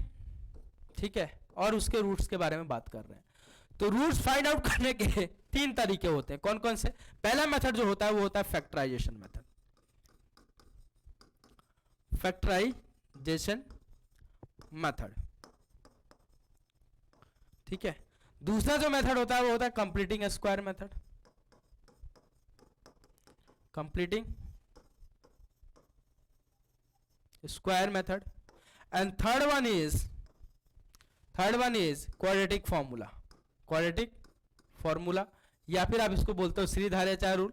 ठीक है, और उसके रूट्स के बारे में बात कर रहे हैं। तो रूट्स फाइंड आउट करने के 3 तरीके होते हैं। कौन कौन से? पहला मेथड जो होता है वो होता है फैक्टराइजेशन मेथड, फैक्टराइजेशन मेथड। ठीक है, दूसरा जो मेथड होता है वो होता है completing square method, completing square method. And third one is quadratic formula, quadratic formula, या फिर आप इसको बोलते हो श्रीधार्याचार्य रूल।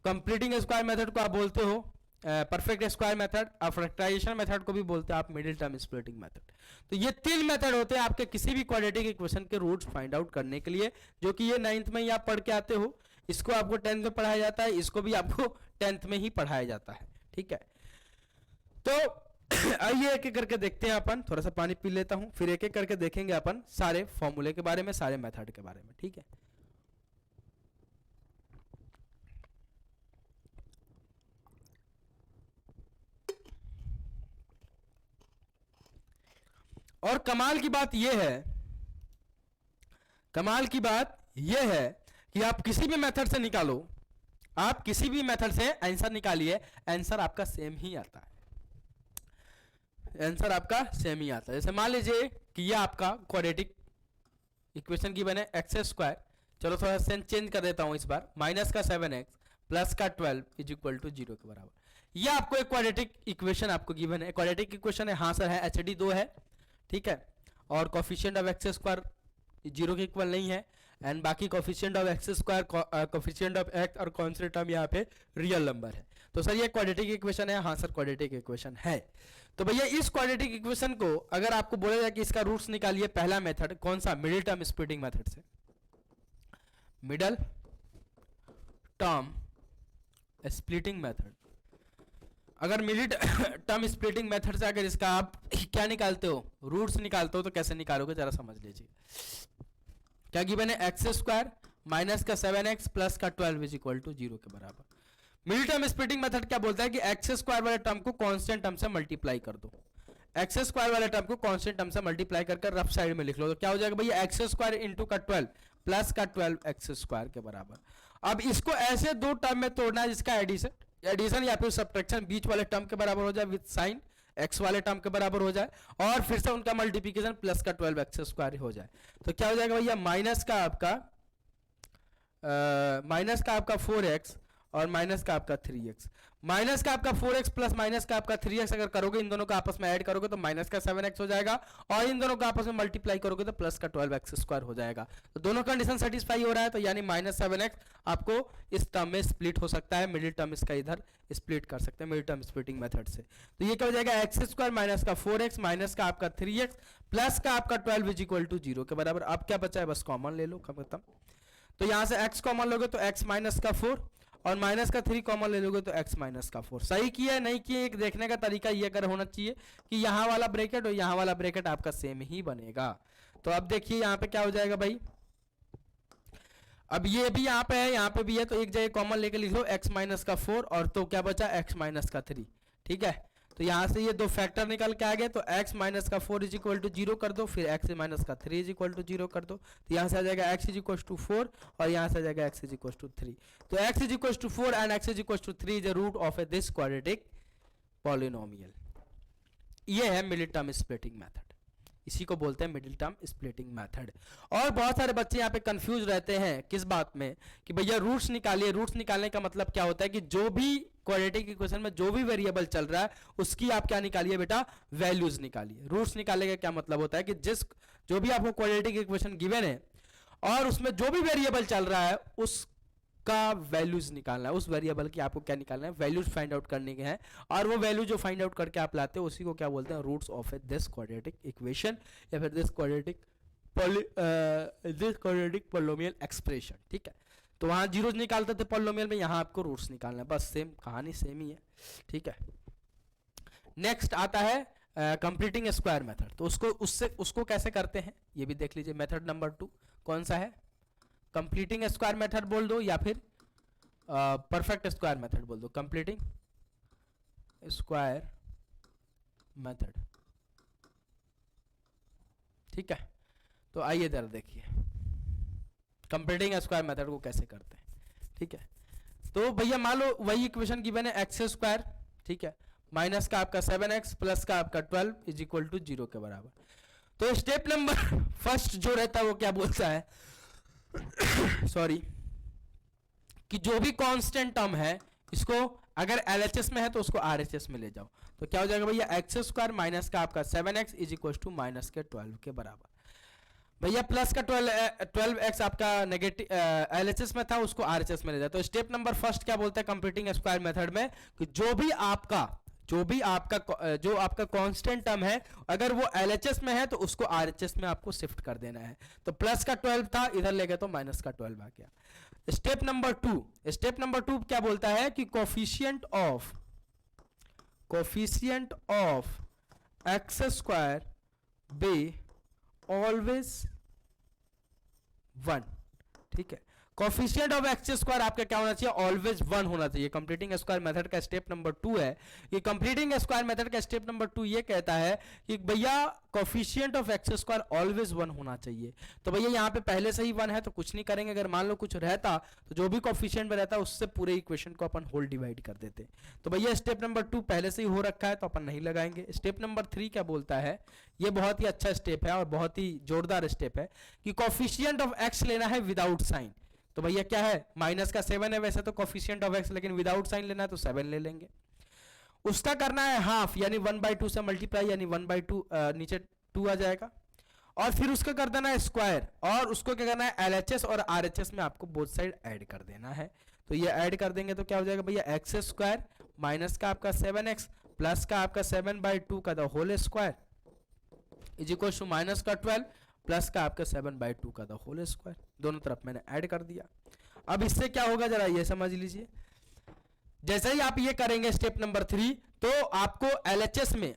कंप्लीटिंग स्क्वायर मेथड को आप बोलते हो परफेक्ट स्क्वायर मेथड, और फैक्टराइजेशन मेथड को भी बोलते हैं आप मिडिल टर्म स्प्लिटिंग मेथड। तो ये 3 मेथड होते हैं आपके किसी भी क्वाड्रेटिक इक्वेशन के रूट्स फाइंड आउट करने के लिए, जो कि ये 9th में ही आप पढ़ के आते हो। इसको आपको 10th में पढ़ाया जाता है, इसको भी आपको 10th में ही पढ़ाया जाता है। ठीक है, तो आइए एक एक करके देखते हैं अपन। थोड़ा सा पानी पी लेता हूं, फिर एक एक करके देखेंगे अपन सारे फॉर्मूले के बारे में, सारे मेथड के बारे में। ठीक है, और कमाल की बात यह है, कमाल की बात यह है कि आप किसी भी मेथड से निकालो, आप किसी भी मेथड से आंसर निकालिए, आंसर आपका सेम ही आता है, आंसर आपका सेम ही आता है। जैसे मान लीजिए कि ये आपका क्वाड्रेटिक इक्वेशन की बने एक्स स्क्वायर, चलो थोड़ा सा चेंज कर देता हूं इस बार, माइनस का 7x प्लस का 12 इज इक्वल टू 0 के बराबर। ये आपको एक क्वाड्रेटिक इक्वेशन आपको गिवन है, क्वाड्रेटिक इक्वेशन है, हाँ सर है, एचडी 2 है। ठीक है, और कोफिशिएंट ऑफ एक्स स्क्वायर 0 के इक्वल नहीं है, एंड बाकी coefficient of x square, coefficient of x और कांस्टेंट टर्म यहाँ पे रियल नंबर है। तो सर ये क्वाड्रेटिक इक्वेशन है, हाँ सर क्वाड्रेटिक इक्वेशन है। तो भैया इस क्वाड्रेटिक इक्वेशन को अगर आपको बोला जाए कि इसका रूट्स निकालिए, पहला मेथड कौन सा? मिडिल टर्म स्प्लिटिंग मेथड से, मिडल टर्म स्प्लिटिंग मेथड। अगर मिडिल टर्म स्प्लिटिंग मेथड से अगर इसका आप क्या निकालते हो, रूट्स निकालते हो, तो कैसे निकालोगे जरा समझ लीजिए। क्या गिवन है? एक्स स्क्वायर माइनस का 7x प्लस का 12 इज इक्वल टू 0 के बराबर। मिडिल टर्म स्प्लिटिंग मेथड क्या बोलता है कि एक्स स्क्वायर वाले टर्म को कांस्टेंट टर्म से मल्टीप्लाई कर दो, एक्स स्क्वायर वाले टर्म को कांस्टेंट टर्म से मल्टीप्लाई करके रफ साइड में लिख लो। तो क्या हो जाएगा भैया? एक्स स्क्वायर इंटू का 12 प्लस का 12 एक्स स्क्वायर के बराबर। अब इसको ऐसे 2 टर्म में तोड़ना है जिसका एडिशन या फिर सब्ट्रैक्शन बीच वाले टर्म के बराबर हो जाए विद साइन, एक्स वाले टर्म के बराबर हो जाए, और फिर से उनका मल्टीप्लिकेशन प्लस का 12 एक्स स्क्वायर हो जाए। तो क्या हो जाएगा भैया? माइनस का आपका 4x और माइनस का आपका 3x, माइनस का आपका 4x प्लस माइनस का आपका 3x अगर करोगे, इन दोनों को आपस में ऐड करोगे तो माइनस का 7x हो जाएगा, और इन दोनों को आपस में मल्टीप्लाई करोगे तो प्लस का 12x स्क्वायर हो जाएगा। तो दोनों कंडीशन सेटिस्फाई हो रहा है, तो यानी माइनस 7x आपको इस टर्म में स्प्लिट हो सकता है, मिडिल टर्म इसका इधर स्प्लिट कर सकते हैं मिडिल टर्म स्प्लिटिंग मेथड से। तो ये क्या हो जाएगा? एक्स स्क्वायर माइनस का 4x माइनस का आपका 3x प्लस का आपका 12 इज इक्वल टू 0 के बराबर। अब क्या बचा है? बस कॉमन ले लो, खत्म। तो यहां से x कॉमन लोगे तो x माइनस का 4 और माइनस का 3 कॉमन ले लोगे तो x माइनस का 4। सही किया है नहीं किया? एक देखने का तरीका ये अगर होना चाहिए कि यहाँ वाला ब्रैकेट और यहाँ वाला ब्रैकेट आपका सेम ही बनेगा। तो अब देखिए यहाँ पे क्या हो जाएगा भाई, अब ये भी यहाँ पे है, यहाँ पे भी है, तो एक जगह कॉमन लेके लिख लो x माइनस का 4 और तो क्या बचा? x माइनस का 3। ठीक है, तो यहाँ से ये 2 फैक्टर निकल के आ गए, तो x माइनस का 4 इज इक्वल टू 0 कर दो, फिर x माइनस का 3 इज इक्वल टू 0 कर दो, तो यहाँ से आ जाएगा x इज इक्वल टू 4 और यहाँ से आ जाएगा x इज इक्वल टू 3। तो x is equal to 4 and x is equal to 3 is a root of this quadratic polynomial. ये है मिडिल टर्म स्प्लिटिंग मेथड। इसी को बोलते हैं मिडिल टर्म स्प्लिटिंग मेथड। और बहुत सारे बच्चे यहाँ पे कंफ्यूज रहते हैं किस बात में कि भैया रूट्स निकालिए। रूट्स निकालने का मतलब क्या होता है कि जो भी क्वाड्रेटिक इक्वेशन में जो भी वेरिएबल चल रहा है उसकी आप क्या निकालिए बेटा, वैल्यूज निकालिए। रूट्स निकालने का क्या मतलब होता है कि जो भी आपको क्वाड्रेटिक इक्वेशन गिवन है और उसमें जो भी वेरिएबल चल रहा है उसका वैल्यूज निकालना है, उस वेरिएबल की आपको क्या निकालना है, वैल्यूज फाइंड आउट करने के हैं। और वो वैल्यू जो फाइंड आउट करके आप लाते हो उसी को क्या बोलते हैं, roots of this quadratic equation या फिर दिस क्वाड्रेटिक पॉलिनोमियल एक्सप्रेशन। ठीक है, तो वहां जीरोस निकालते थे पॉलिनोमियल में, यहाँ आपको रूट्स निकालना है, बस सेम कहानी सेम ही है। ठीक है, नेक्स्ट आता है कंप्लीटिंग स्क्वायर मेथड। तो उसको कैसे करते हैं ये भी देख लीजिए। मेथड नंबर 2 कौन सा है, कंप्लीटिंग स्क्वायर मेथड बोल दो या फिर परफेक्ट स्क्वायर मेथड बोल दो। Completing square method. ठीक है, तो आइए जरा देखिए कंप्लीटिंग स्क्वायर मेथड को कैसे करते हैं। ठीक है, तो भैया मान लो वही इक्वेशन गिवन है एक्स स्क्वायर, ठीक है, माइनस का आपका 7x प्लस का आपका 12 इज इक्वल टू 0 के बराबर। तो स्टेप नंबर फर्स्ट जो रहता है वो क्या बोलता है सॉरी, कि जो भी कांस्टेंट टर्म है इसको अगर LHS में है तो उसको RHS में ले जाओ। तो क्या हो जाएगा भैया, एक्स स्क्वायर माइनस का आपका 7x is equal to minus के 12 के बराबर। भैया प्लस का 12x आपका नेगेटिव LHS में था, उसको RHS में ले जाए। तो स्टेप नंबर फर्स्ट क्या बोलता है कंप्लीटिंग स्क्वायर मेथड में, कि जो आपका कांस्टेंट टर्म है अगर वो LHS में है तो उसको RHS में आपको शिफ्ट कर देना है। तो प्लस का 12 था, इधर ले गए तो माइनस का 12 आ गया। स्टेप नंबर 2 क्या बोलता है कि coefficient of x square be always 1। ठीक है, कोफिशिएंट ऑफ एक्स स्क्वायर आपका क्या होना चाहिए, ऑलवेज 1 होना चाहिए। कंप्लीटिंग स्क्वायर मेथड का स्टेप नंबर 2 है। ये कंप्लीटिंग स्क्वायर मेथड का स्टेप नंबर 2 ये कहता है कि भैया coefficient of x square always 1 होना चाहिए। तो भैया यहाँ पे पहले से ही 1 है तो कुछ नहीं करेंगे। अगर मान लो कुछ रहता तो जो भी कोफिशिएंट में रहता उससे पूरे इक्वेशन को अपन होल डिवाइड कर देते। तो भैया स्टेप नंबर 2 पहले से ही हो रखा है तो अपन नहीं लगाएंगे। स्टेप नंबर 3 क्या बोलता है, ये बहुत ही अच्छा स्टेप है और बहुत ही जोरदार स्टेप है कि कोफिशिएंट ऑफ एक्स लेना है विदाउट साइन। तो भैया क्या है, माइनस का 7 है वैसे तो कोफिशिएंट ऑफ एक्स, लेकिन विदाउट साइन लेना है तो 7 ले लेंगे। उसका करना है हाफ यानी 1/2 से मल्टीप्लाई यानी 1/2 नीचे 2 आ जाएगा। और फिर उसका कर देना है स्क्वायर और उसको क्या करना है LHS और RHS में आपको बोथ साइड ऐड कर देना है। तो ये ऐड कर देंगे तो क्या हो जाएगा भैया, एक्स स्क्वायर माइनस का आपका 7x प्लस का आपका 7/2 का the whole square is equal to minus का 12 प्लस का आपका 7/2 का द होल स्क्वायर। दोनों तरफ मैंने ऐड कर दिया। अब इससे क्या होगा जरा ये समझ लीजिए। जैसे ही आप ये करेंगे स्टेप नंबर 3 तो आपको LHS में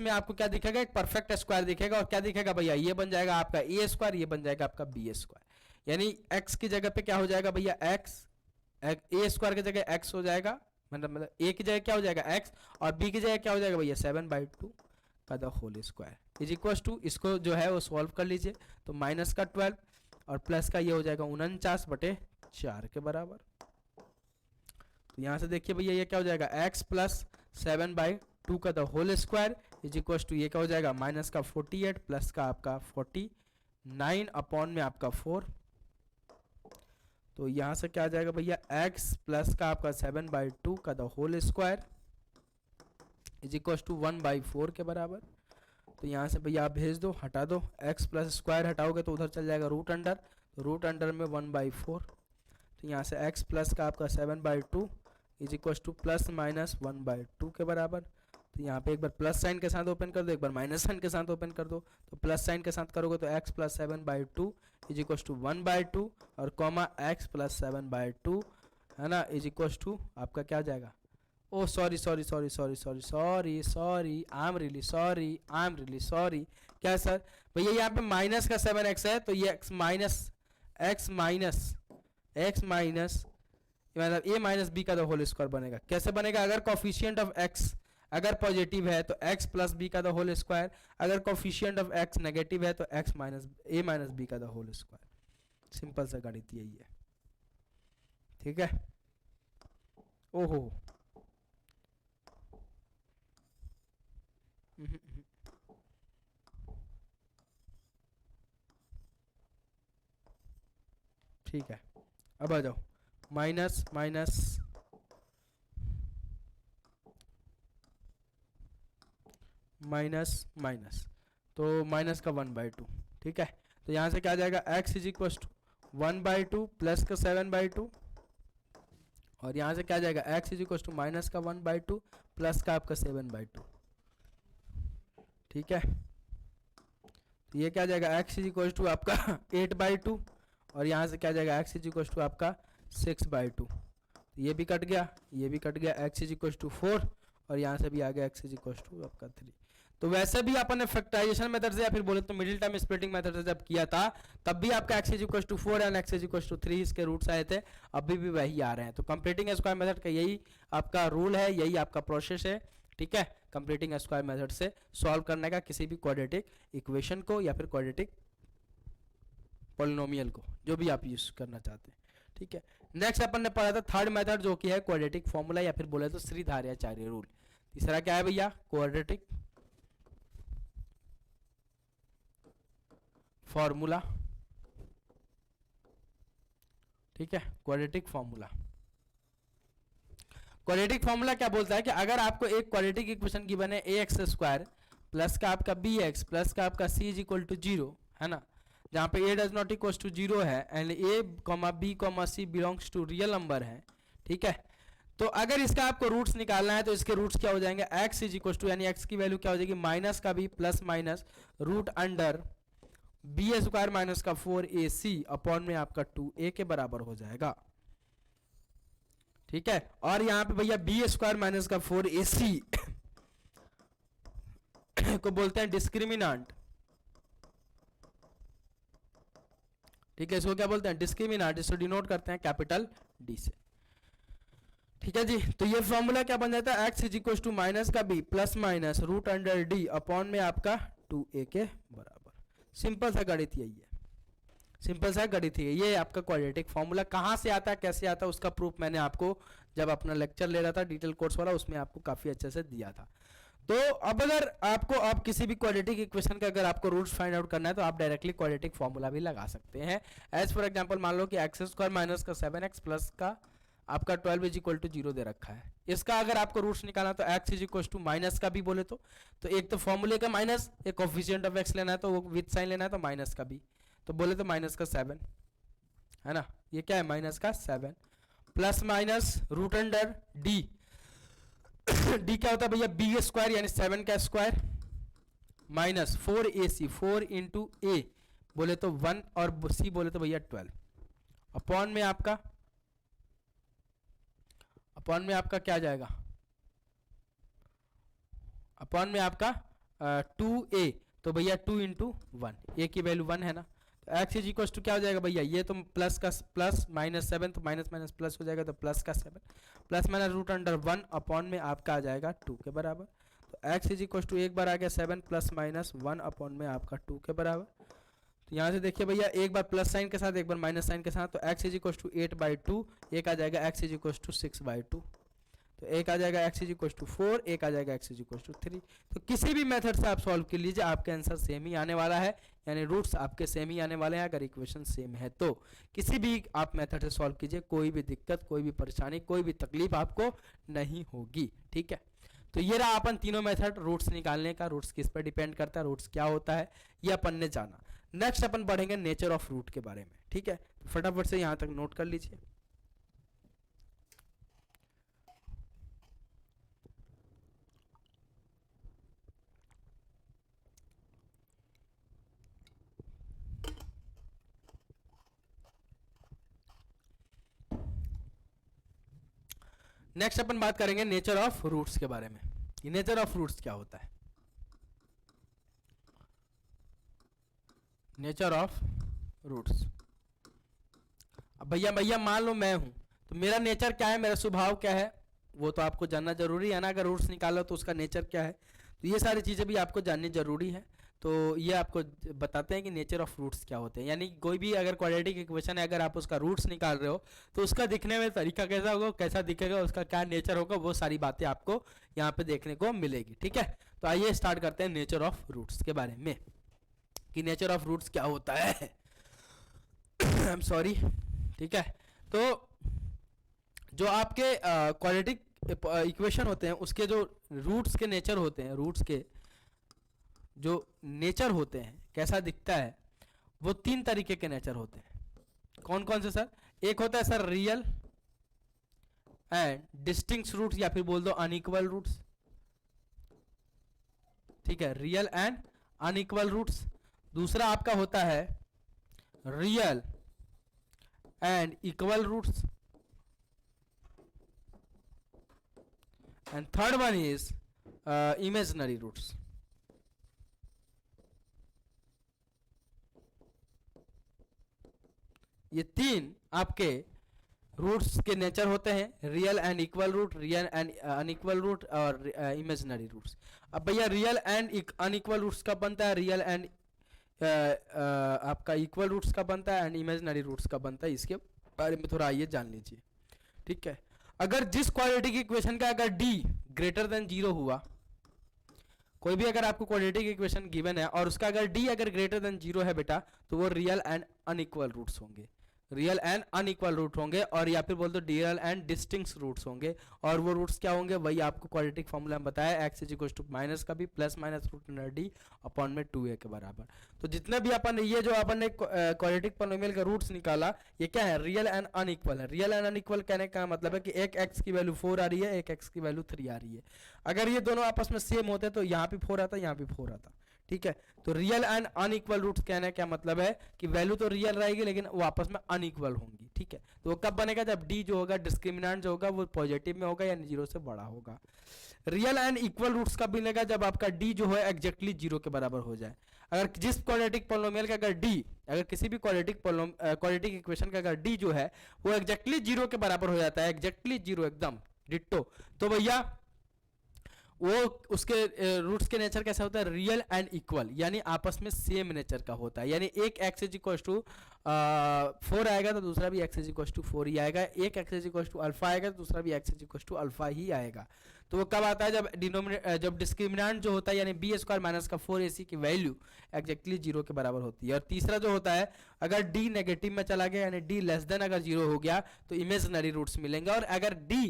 आपको क्या दिखेगा, एक परफेक्ट स्क्वायर दिखेगा। और क्या दिखेगा भैया, ये बन जाएगा आपका ए स्क्वायर, ये बन जाएगा आपका बी स्क्वायर। यानी x की जगह पे क्या हो जाएगा भैया, x ए स्क्वायर की जगह x हो जाएगा, मतलब a की जगह क्या हो जाएगा x और b की जगह क्या हो जाएगा भैया 7/2 का the whole square is equal to, इसको जो है वो सॉल्व कर लीजिए। तो माइनस का 12 और प्लस का ये हो जाएगा 49/4 के बराबर। तो यहां से देखिए भैया ये क्या हो जाएगा, x प्लस 7/2 का the whole square is equal to ये क्या हो जाएगा, माइनस का 48 प्लस का आपका 49 अपॉन में आपका 4। तो यहां से क्या आ जाएगा भैया, x प्लस का आपका 7/2 का the whole square is equal to 1/4 के बराबर। तो यहाँ से भैया आप भेज दो, हटा दो, x प्लस स्क्वायर हटाओगे तो उधर चल जाएगा रूट अंडर, तो रूट अंडर में 1/4। तो यहाँ से x प्लस का आपका 7/2 is equal two plus minus 1/2 के बराबर। तो यहाँ पे एक बार प्लस साइन के साथ ओपन कर दो, एक बार माइनस साइन के साथ ओपन कर दो। तो प्लस साइन के साथ करोगे तो x plus 7/2 is equal to 1/2 और कॉमा x प्लस 7/2 है ना इज इक्वल टू आपका क्या आ जाएगा, oh sorry I am really sorry क्या सर भैया यहाँ पे माइनस का 7x है तो ये x माइनस मतलब a माइनस बी का द होल स्क्वायर बनेगा। कैसे बनेगा, अगर कोफिशिएंट ऑफ x अगर पॉजिटिव है तो x प्लस बी का द होल स्क्वायर, अगर कोफिशिएंट ऑफ x नेगेटिव है तो x minus a minus B का द होल स्क्वायर। सिंपल सा गणित यही है, ठीक है। ओहो ठीक है, अब आ जाओ माइनस माइनस माइनस माइनस, तो माइनस का 1/2, ठीक है। तो यहाँ से क्या आ जाएगा, x is equal to 1/2 plus का 7/2, और यहाँ से क्या आ जाएगा, x is equal to minus का 1/2 प्लस का आपका 7/2, ठीक है। तो ये क्या आ जाएगा, x इज इक्वल टू आपका 8/2, और यहाँ से क्या आ जाएगा, x इज इक्वल टू आपका 6/2, ये भी कट गया, ये भी कट गया, x इज इक्वल टू 4, और यहाँ से भी आ गया x इज इक्वल टू आपका 3। तो वैसे भी अपन ने फैक्टराइजेशन मेथड से या फिर बोले तो मिडिल टर्म स्प्लिटिंग मेथड से जब किया था तब भी आपका x is equal to 4 and x is equal to 3 इसके रूट्स आए थे, अभी भी वही आ रहे हैं। तो कंप्लीटिंग स्क्वायर मेथड का यही आपका रूल है, यही आपका प्रोसेस है, ठीक है, कंप्लीटिंग स्क्वायर मेथड से सॉल्व करने का किसी भी क्वाड्रेटिक इक्वेशन को या फिर क्वाड्रेटिक पॉलिनोमियल को, जो भी आप यूज करना चाहते हैं, ठीक है। नेक्स्ट अपन ने पढ़ा था थर्ड मेथड जो कि है क्वाड्रेटिक फॉर्मूला या फिर बोले तो श्रीधार्याचार्य रूल। तीसरा क्या है भैया, क्वाड्रेटिक फॉर्मूला, ठीक है, क्वाड्रेटिक फॉर्मूला। क्वाड्रेटिक फॉर्मूला क्या बोलता है कि अगर आपको एक क्वाड्रेटिक इक्वेशन की बने ax² प्लस का आपका bx प्लस का आपका c इज इक्वल टू 0 है ना, जहां पे a does not equal to 0 है and a, b, c belongs to real number है, ठीक है। तो अगर इसका आपको रूट्स निकालना है तो इसके रूट्स क्या हो जाएंगे, x इज इक्वल टू यानी x की वैल्यू क्या हो जाएगी, माइनस का b plus minus root under b² minus का 4ac अपॉन में आपका 2a के बराबर हो जाएगा, ठीक है। और यहाँ पे भैया b² माइनस का 4ac को बोलते हैं डिस्क्रिमिनांट, ठीक है, इसको क्या बोलते हैं, डिस्क्रिमिनांट, इसको डिनोट करते हैं कैपिटल D से, ठीक है जी। तो ये फॉर्मूला क्या बन जाता है, x is equal to minus का b plus minus root under d upon में आपका 2a के बराबर। सिंपल सा गणित यही है, सिंपल सा गणित है ये आपका क्वाड्रेटिक फॉर्मूला। कहाँ से आता है कैसे आता है उसका प्रूफ मैंने आपको जब अपना लेक्चर ले रहा था डिटेल कोर्स वाला उसमें आपको काफी अच्छे से दिया था। तो अब अगर आपको आप किसी भी क्वाड्रेटिक इक्वेशन का अगर आपको रूट्स फाइंड आउट करना है तो आप डायरेक्टली क्वाड्रेटिक फॉर्मूला भी लगा सकते हैं। एज फॉर एग्जांपल मान लो कि x² माइनस का 7x प्लस का आपका 12 इज इक्वल टू 0 दे रखा है, इसका अगर आपको रूट्स निकालना तो x is equal to minus का भी बोले तो एक तो फॉर्मूले का माइनस, एक कोफिशिएंट ऑफ x लेना है तो वो विद साइन लेना है तो माइनस का भी, तो बोले तो माइनस का 7 है ना, ये क्या है माइनस का 7 plus minus root under d d क्या होता है भैया b² यानी 7 का square minus 4ac 4 into a बोले तो 1 और c बोले तो भैया 12 अपॉन में आपका क्या जाएगा, अपॉन में आपका 2a, तो भैया 2 इंटू 1, a की वैल्यू 1 है ना, तो x इज इक्वल टू क्या हो जाएगा भैया, ये तो प्लस का प्लस माइनस 7 तो माइनस माइनस प्लस हो जाएगा तो प्लस का 7 plus minus root under 1 upon में आपका आ जाएगा 2 के बराबर। तो x इज इक्वल टू एक बार आ गया 7 प्लस माइनस 1 अपॉन में आपका 2 के बराबर। तो यहाँ से देखिए भैया एक बार प्लस साइन के साथ एक बार माइनस साइन के साथ, तो x इज इक्वल टू 8/2, एक आ जाएगा x इज इक्वल टू 6/2, तो एक आ जाएगा x इज इक्वल टू 4, एक आ जाएगा x इज इक्वल टू 3। तो किसी भी मेथड से आप सॉल्व कर लीजिए आपके आंसर सेम ही आने वाला है, यानी रूट्स आपके सेम ही आने वाले हैं अगर इक्वेशन सेम है तो। किसी भी आप मेथड से सॉल्व कीजिए, कोई भी दिक्कत कोई भी परेशानी कोई भी तकलीफ आपको नहीं होगी, ठीक है। तो ये रहा अपन तीनों मेथड रूट्स निकालने का, रूट्स किस पर डिपेंड करता है, रूट्स क्या होता है ये अपन ने जाना। नेक्स्ट अपन पढ़ेंगे नेचर ऑफ रूट के बारे में, ठीक है, फटाफट से यहाँ तक नोट कर लीजिए। नेक्स्ट अपन बात करेंगे नेचर ऑफ रूट्स के बारे में। ये नेचर ऑफ रूट्स क्या होता है, नेचर ऑफ रूट्स। अब भैया मान लो मैं हूं तो मेरा नेचर क्या है, मेरा स्वभाव क्या है वो तो आपको जानना जरूरी है ना, अगर रूट्स निकालो तो उसका नेचर क्या है, तो ये सारी चीजें भी आपको जाननी जरूरी है। तो ये आपको बताते हैं कि नेचर ऑफ रूट्स क्या होते हैं, यानी कोई भी अगर क्वाड्रेटिक इक्वेशन है अगर आप उसका रूट्स निकाल रहे हो तो उसका दिखने में तरीका कैसा होगा, कैसा दिखेगा, उसका क्या नेचर होगा, वो सारी बातें आपको यहाँ पे देखने को मिलेगी, ठीक है। तो आइए स्टार्ट करते हैं नेचर ऑफ रूट्स के बारे में कि नेचर ऑफ रूट्स क्या होता है। आई एम सॉरी, ठीक है। तो जो आपके क्वाड्रेटिक इक्वेशन होते हैं उसके जो रूट्स के नेचर होते हैं, रूट्स के जो नेचर होते हैं कैसा दिखता है, वो तीन तरीके के नेचर होते हैं। कौन कौन से सर? एक होता है sir real and distinct roots, या फिर बोल दो अनइक्वल रूट्स। ठीक है, रियल एंड अनइक्वल रूट्स। दूसरा आपका होता है real and equal roots, and third one is imaginary roots. ये तीन आपके रूट्स के नेचर होते हैं, real and equal root, real and unequal root और इमेजिनरी रूट्स। अब भैया रियल एंड अनइक्वल रूट्स का बनता है, रियल एंड आपका इक्वल रूट्स का बनता है, एंड इमेजिनरी रूट्स का बनता है। इसके बारे में थोड़ा आइए जान लीजिए। ठीक है, अगर जिस क्वाड्रेटिक इक्वेशन का अगर d ग्रेटर देन 0 हुआ, कोई भी अगर आपको क्वाड्रेटिक इक्वेशन गिवन है और उसका अगर d अगर ग्रेटर देन 0 है बेटा, तो वो रियल एंड अनइक्वल रूट्स होंगे, रियल एंड अनइक्वल रूट होंगे, और या फिर बोल दो रियल एंड डिस्टिंक्ट रूट्स होंगे। और वो रूट्स क्या होंगे, वही आपको क्वाड्रेटिक फॉर्मूला में बताया, x is equal to minus का भी plus minus root under D upon में 2a के बराबर। तो जितने भी अपन ये जो अपन ने क्वाड्रेटिक पॉलिनोमियल का रूट्स निकाला, ये क्या है, रियल एंड अनइक्वल है। रियल एंड अनइक्वल कहने का मतलब है कि एक x की वैल्यू 4 आ रही है, एक x की वैल्यू 3 आ रही है। अगर ये दोनों आपस में सेम होते तो यहाँ भी 4 आता, यहाँ भी 4 आता। ठीक है, तो रियल एंड अनइक्वल रूट्स कहने का मतलब है कि वैल्यू तो रियल रहेगी लेकिन वो आपस में अनइक्वल होंगी। ठीक है, तो वो कब बनेगा, जब d जो होगा डिस्क्रिमिनेंट जो होगा वो पॉजिटिव में होगा या 0 से बड़ा होगा। रियल एंड इक्वल रूट्स कब मिलेगा, जब आपका d जो है एग्जैक्टली 0 के बराबर हो जाए। अगर जिस क्वाड्रेटिक पॉलिनोमियल का अगर d, अगर किसी भी क्वाड्रेटिक इक्वेशन का अगर d जो है वो एग्जैक्टली 0 के बराबर हो जाता है, एग्जैक्टली 0 एकदम डिट्टो, तो भैया वो उसके रूट्स के नेचर कैसा होता है, रियल एंड इक्वल, यानी आपस में सेम नेचर का होता है। यानी एक x इज इक्वल टू 4 आएगा तो दूसरा भी x इज इक्वल टू 4 ही आएगा, एक x is equal to alpha आएगा तो दूसरा भी x is equal to alpha ही आएगा। तो वो कब आता है, जब डिस्क्रिमिनेंट जो होता है यानी b स्क्वायर माइनस का 4ac की वैल्यू एग्जैक्टली 0 के बराबर होती है। और तीसरा जो होता है, अगर d नेगेटिव में चला गया यानी d लेस देन अगर 0 हो गया तो इमेजिनरी रूट्स मिलेंगे, और अगर d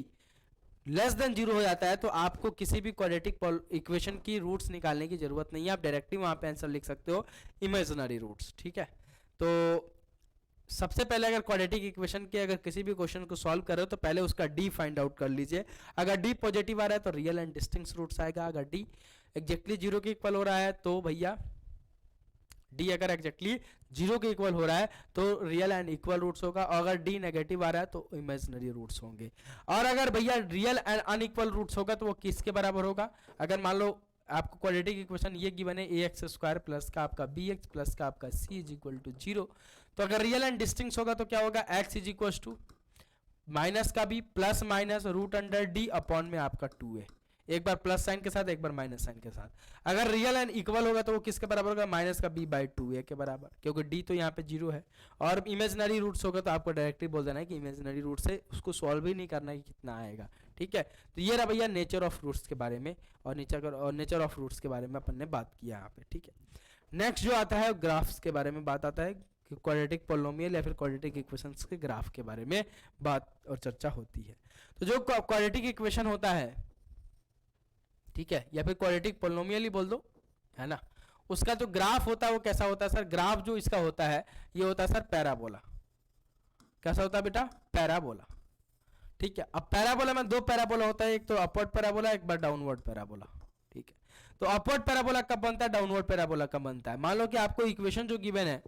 लेस देन 0 हो जाता है तो आपको किसी भी क्वाड्रेटिक इक्वेशन की रूट्स निकालने की जरूरत नहीं है, आप डायरेक्टली वहां पे आंसर लिख सकते हो, इमेजिनरी रूट्स। ठीक है, तो सबसे पहले अगर क्वाड्रेटिक इक्वेशन के अगर किसी भी क्वेश्चन को सॉल्व कर रहे हो तो पहले उसका d फाइंड आउट कर लीजिए। अगर d पॉजिटिव आ रहा है तो रियल एंड डिस्टिंक्ट रूट्स आएगा, अगर d एग्जैक्टली 0 के इक्वल हो रहा है तो भैया d अगर एग्जैक्टली 0 के इक्वल हो रहा है तो रियल एंड इक्वल रूट्स होगा, और अगर d नेगेटिव आ रहा है तो इमेजिनरी रूट्स होंगे। और अगर भैया रियल एंड अनइक्वल रूट्स होगा तो वो किसके बराबर होगा, अगर मान लो आपको क्वाड्रेटिक इक्वेशन ये गिवन है ax स्क्वायर प्लस का आपका bx प्लस का आपका c इज इक्वल टू 0, तो अगर रियल एंड डिस्टिंक्ट होगा तो क्या होगा, x is equal to minus का भी plus minus root under d upon में आपका 2a, एक बार प्लस साइन के साथ एक बार माइनस साइन के साथ। अगर रियल एंड इक्वल होगा तो वो किसके बराबर होगा, माइनस का b बाई 2a के बराबर, क्योंकि d तो यहाँ पे 0 है। और इमेजिनरी रूट्स होगा तो आपको डायरेक्टली बोल देना है कि इमेजिनरी रूट से उसको सॉल्व ही नहीं करना है कि कितना आएगा। ठीक है, तो ये रहा भैया नेचर ऑफ रूट्स के बारे में, और नेचर ऑफ रूट्स के बारे में अपन ने बात किया यहाँ पे। ठीक है, नेक्स्ट जो आता है ग्राफ्स के बारे में बात आता है, क्वाड्रेटिक पॉलिनोमियल या फिर क्वाड्रेटिक इक्वेशंस के ग्राफ के बारे में बात और चर्चा होती है। तो जो क्वाड्रेटिक इक्वेशन होता है, ठीक है, या फिर क्वाड्रेटिक पॉलिनोमियल ही बोल दो, है ना, उसका जो ग्राफ होता है वो कैसा होता है सर, ग्राफ जो इसका होता है ये होता है सर पैराबोला। कैसा होता है बेटा, पैराबोला। ठीक है, अब पैराबोला में दो पैराबोला होता है, एक तो अपवर्ड पैराबोला, एक बार डाउनवर्ड पैराबोला। ठीक है, तो अपवर्ड पैराबोला कब बनता है, डाउनवर्ड पैराबोला कब बनता है। मान लो कि आपको इक्वेशन जो गिवन है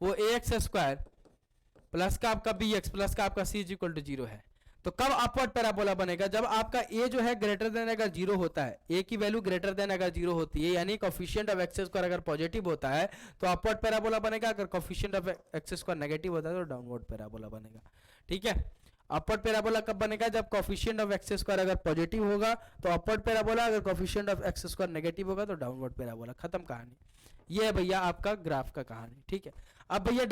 वो ax स्क्वायर प्लस का आपका bx प्लस का आपका c इज इक्वल टू 0 है, तो कब अपवर्ड पैराबोला बनेगा, जब आपका a जो है ग्रेटर देन अगर 0 होता है, a की वैल्यू ग्रेटर देन अगर 0 होती है, यानी कोफिशिएंट ऑफ एक्स स्क्वायर अगर पॉजिटिव होता है तो अपवर्ड पैराबोला बनेगा, अगर coefficient of x square negative होता है तो डाउनवर्ड पैराबोला बनेगा। ठीक है, अपवर्ड पैराबोला कब बनेगा, जब कोफिशिएंट ऑफ एक्स स्क्वायर अगर पॉजिटिव होगा तो अपवर्ड पैराबोला, अगर coefficient of x square negative होगा तो डाउनवर्ड पैराबोला, खत्म कहानी। ये है भैया आपका ग्राफ का कहानी, ठीक है। अब भैया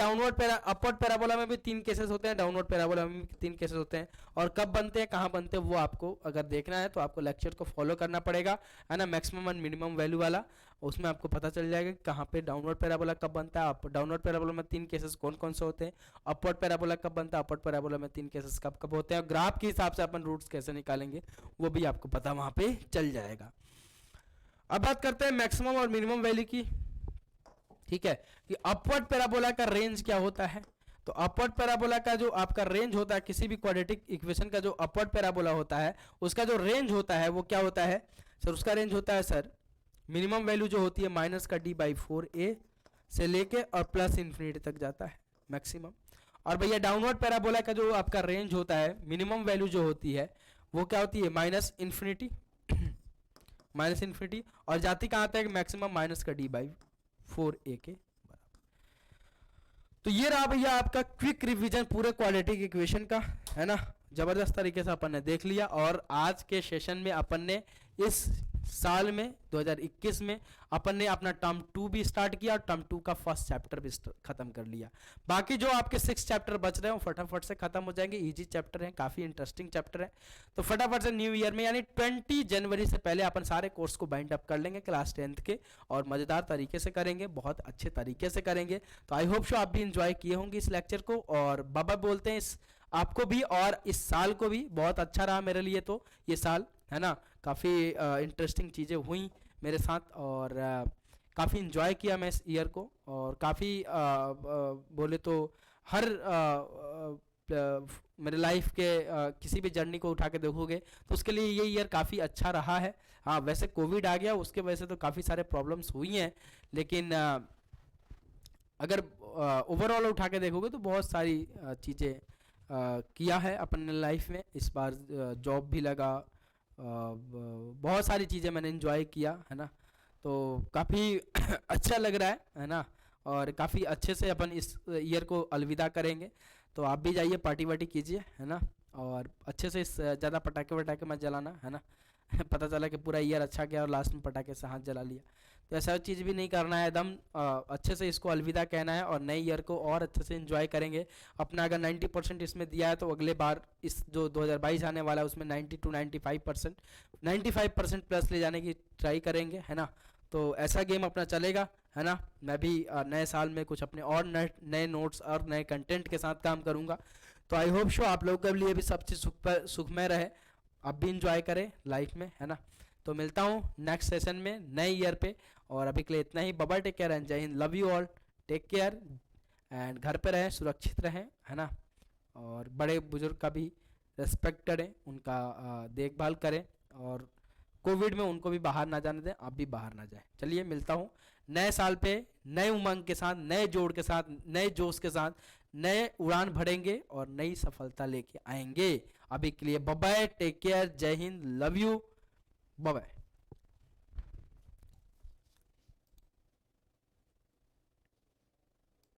अपवर्ड पैराबोला में भी 3 केसेस होते हैं, डाउनवर्ड पैराबोला में भी 3 केसेस होते हैं, और कब बनते हैं, कहाँ बनते हैं, वो आपको अगर देखना है तो आपको लेक्चर को फॉलो करना पड़ेगा, है ना, मैक्सिमम एंड मिनिमम वैल्यू वाला। उसमें आपको पता चल जाएगा कि कहाँ पे डाउनवर्ड पैराबोला कब बनता है, डाउनवर्ड पैराबोला में 3 केसेस कौन कौन से होते हैं, अपवर्ड पैराबोला कब बनता है, अपवर्ड पैराबोला में 3 केसेस कब कब होते हैं, और ग्राफ के हिसाब से अपन रूट्स कैसे निकालेंगे वो भी आपको पता वहाँ पे चल जाएगा। अब बात करते हैं मैक्सिमम और मिनिमम वैल्यू की, ठीक है, कि अपवर्ड पैराबोला का रेंज क्या होता है। तो अपवर्ड पैराबोला का जो आपका रेंज होता है, किसी भी क्वाड्रेटिक इक्वेशन का जो अपवर्ड पैराबोला होता है उसका जो रेंज होता है वो क्या होता है सर, उसका रेंज होता है सर, मिनिमम वैल्यू जो होती है -d/4a से लेके और प्लस इन्फिनिटी तक जाता है मैक्सिमम। और भैया डाउनवर्ड पैराबोला का जो आपका रेंज होता है, मिनिमम वैल्यू जो होती है वो क्या होती है, -इन्फिनिटी और जाती कहाँ तक, मैक्सिमम -d/4a के बराबर। तो ये रहा भैया आपका क्विक रिवीजन पूरे क्वाड्रेटिक इक्वेशन का, है ना, जबरदस्त तरीके से अपन ने देख लिया। और आज के सेशन में अपन ने इस साल में 2021 में अपन ने अपना टर्म 2 भी स्टार्ट किया और टर्म 2 का फर्स्ट चैप्टर भी खत्म कर लिया। बाकी जो आपके 6 चैप्टर बच रहे हैं वो फटाफट से खत्म हो जाएंगे, इजी चैप्टर हैं, काफी इंटरेस्टिंग चैप्टर है। तो फटाफट से न्यू ईयर में यानी 20 जनवरी से पहले अपन सारे कोर्स को बाइंड अप कर लेंगे क्लास 10th के, और मजेदार तरीके से करेंगे, बहुत अच्छे तरीके से करेंगे। तो आई होप शो आप भी इंजॉय किए होंगे इस लेक्चर को, और बाबा बोलते हैं इस आपको भी और इस साल को भी बहुत अच्छा रहा मेरे लिए। तो ये साल, है ना, काफ़ी इंटरेस्टिंग चीज़ें हुई मेरे साथ, और काफ़ी इन्जॉय किया मैं इस ईयर को, और काफ़ी बोले तो हर मेरे लाइफ के किसी भी जर्नी को उठा के देखोगे तो उसके लिए ये ईयर काफ़ी अच्छा रहा है। हाँ, वैसे कोविड आ गया, उसके वजह से तो काफ़ी सारे प्रॉब्लम्स हुई हैं, लेकिन अगर ओवरऑल उठा के देखोगे तो बहुत सारी चीज़ें किया है अपन लाइफ में। इस बार जॉब भी लगा, बहुत सारी चीज़ें मैंने एंजॉय किया, है ना, तो काफ़ी अच्छा लग रहा है ना, और काफ़ी अच्छे से अपन इस ईयर को अलविदा करेंगे। तो आप भी जाइए, पार्टी वार्टी कीजिए, है ना, और अच्छे से ज़्यादा पटाखे वटाखे मत जलाना, है ना पता चला कि पूरा ईयर अच्छा गया और लास्ट में पटाखे से हाथ जला लिया, तो ऐसा चीज़ भी नहीं करना है। एकदम अच्छे से इसको अलविदा कहना है और नए ईयर को और अच्छे से एंजॉय करेंगे। अपना अगर 90% इसमें दिया है तो अगले बार इस जो 2022 आने वाला है उसमें 90 to 95% प्लस ले जाने की ट्राई करेंगे, है ना। तो ऐसा गेम अपना चलेगा, है ना। मैं भी नए साल में कुछ अपने और नए नोट्स और नए कंटेंट के साथ काम करूँगा। तो आई होप शो आप लोगों के लिए भी सब चीज़ सुखमय रहे, आप भी इंजॉय करें लाइफ में, है ना। तो मिलता हूँ नेक्स्ट सेशन में नए ईयर पे, और अभी के लिए इतना ही। बाय, टेक केयर एंड जय हिंद, love you all, take care and घर पे रहें, सुरक्षित रहें, है ना, और बड़े बुजुर्ग का भी रेस्पेक्ट करें, उनका देखभाल करें, और कोविड में उनको भी बाहर ना जाने दें, आप भी बाहर ना जाएं। चलिए मिलता हूँ नए साल पे नए उमंग के साथ, नए जोड़ के साथ, नए जोश के साथ, नए उड़ान भरेंगे और नई सफलता लेके आएंगे। अभी के लिए बाय, टेक केयर, जय हिंद, लव यू, बाय।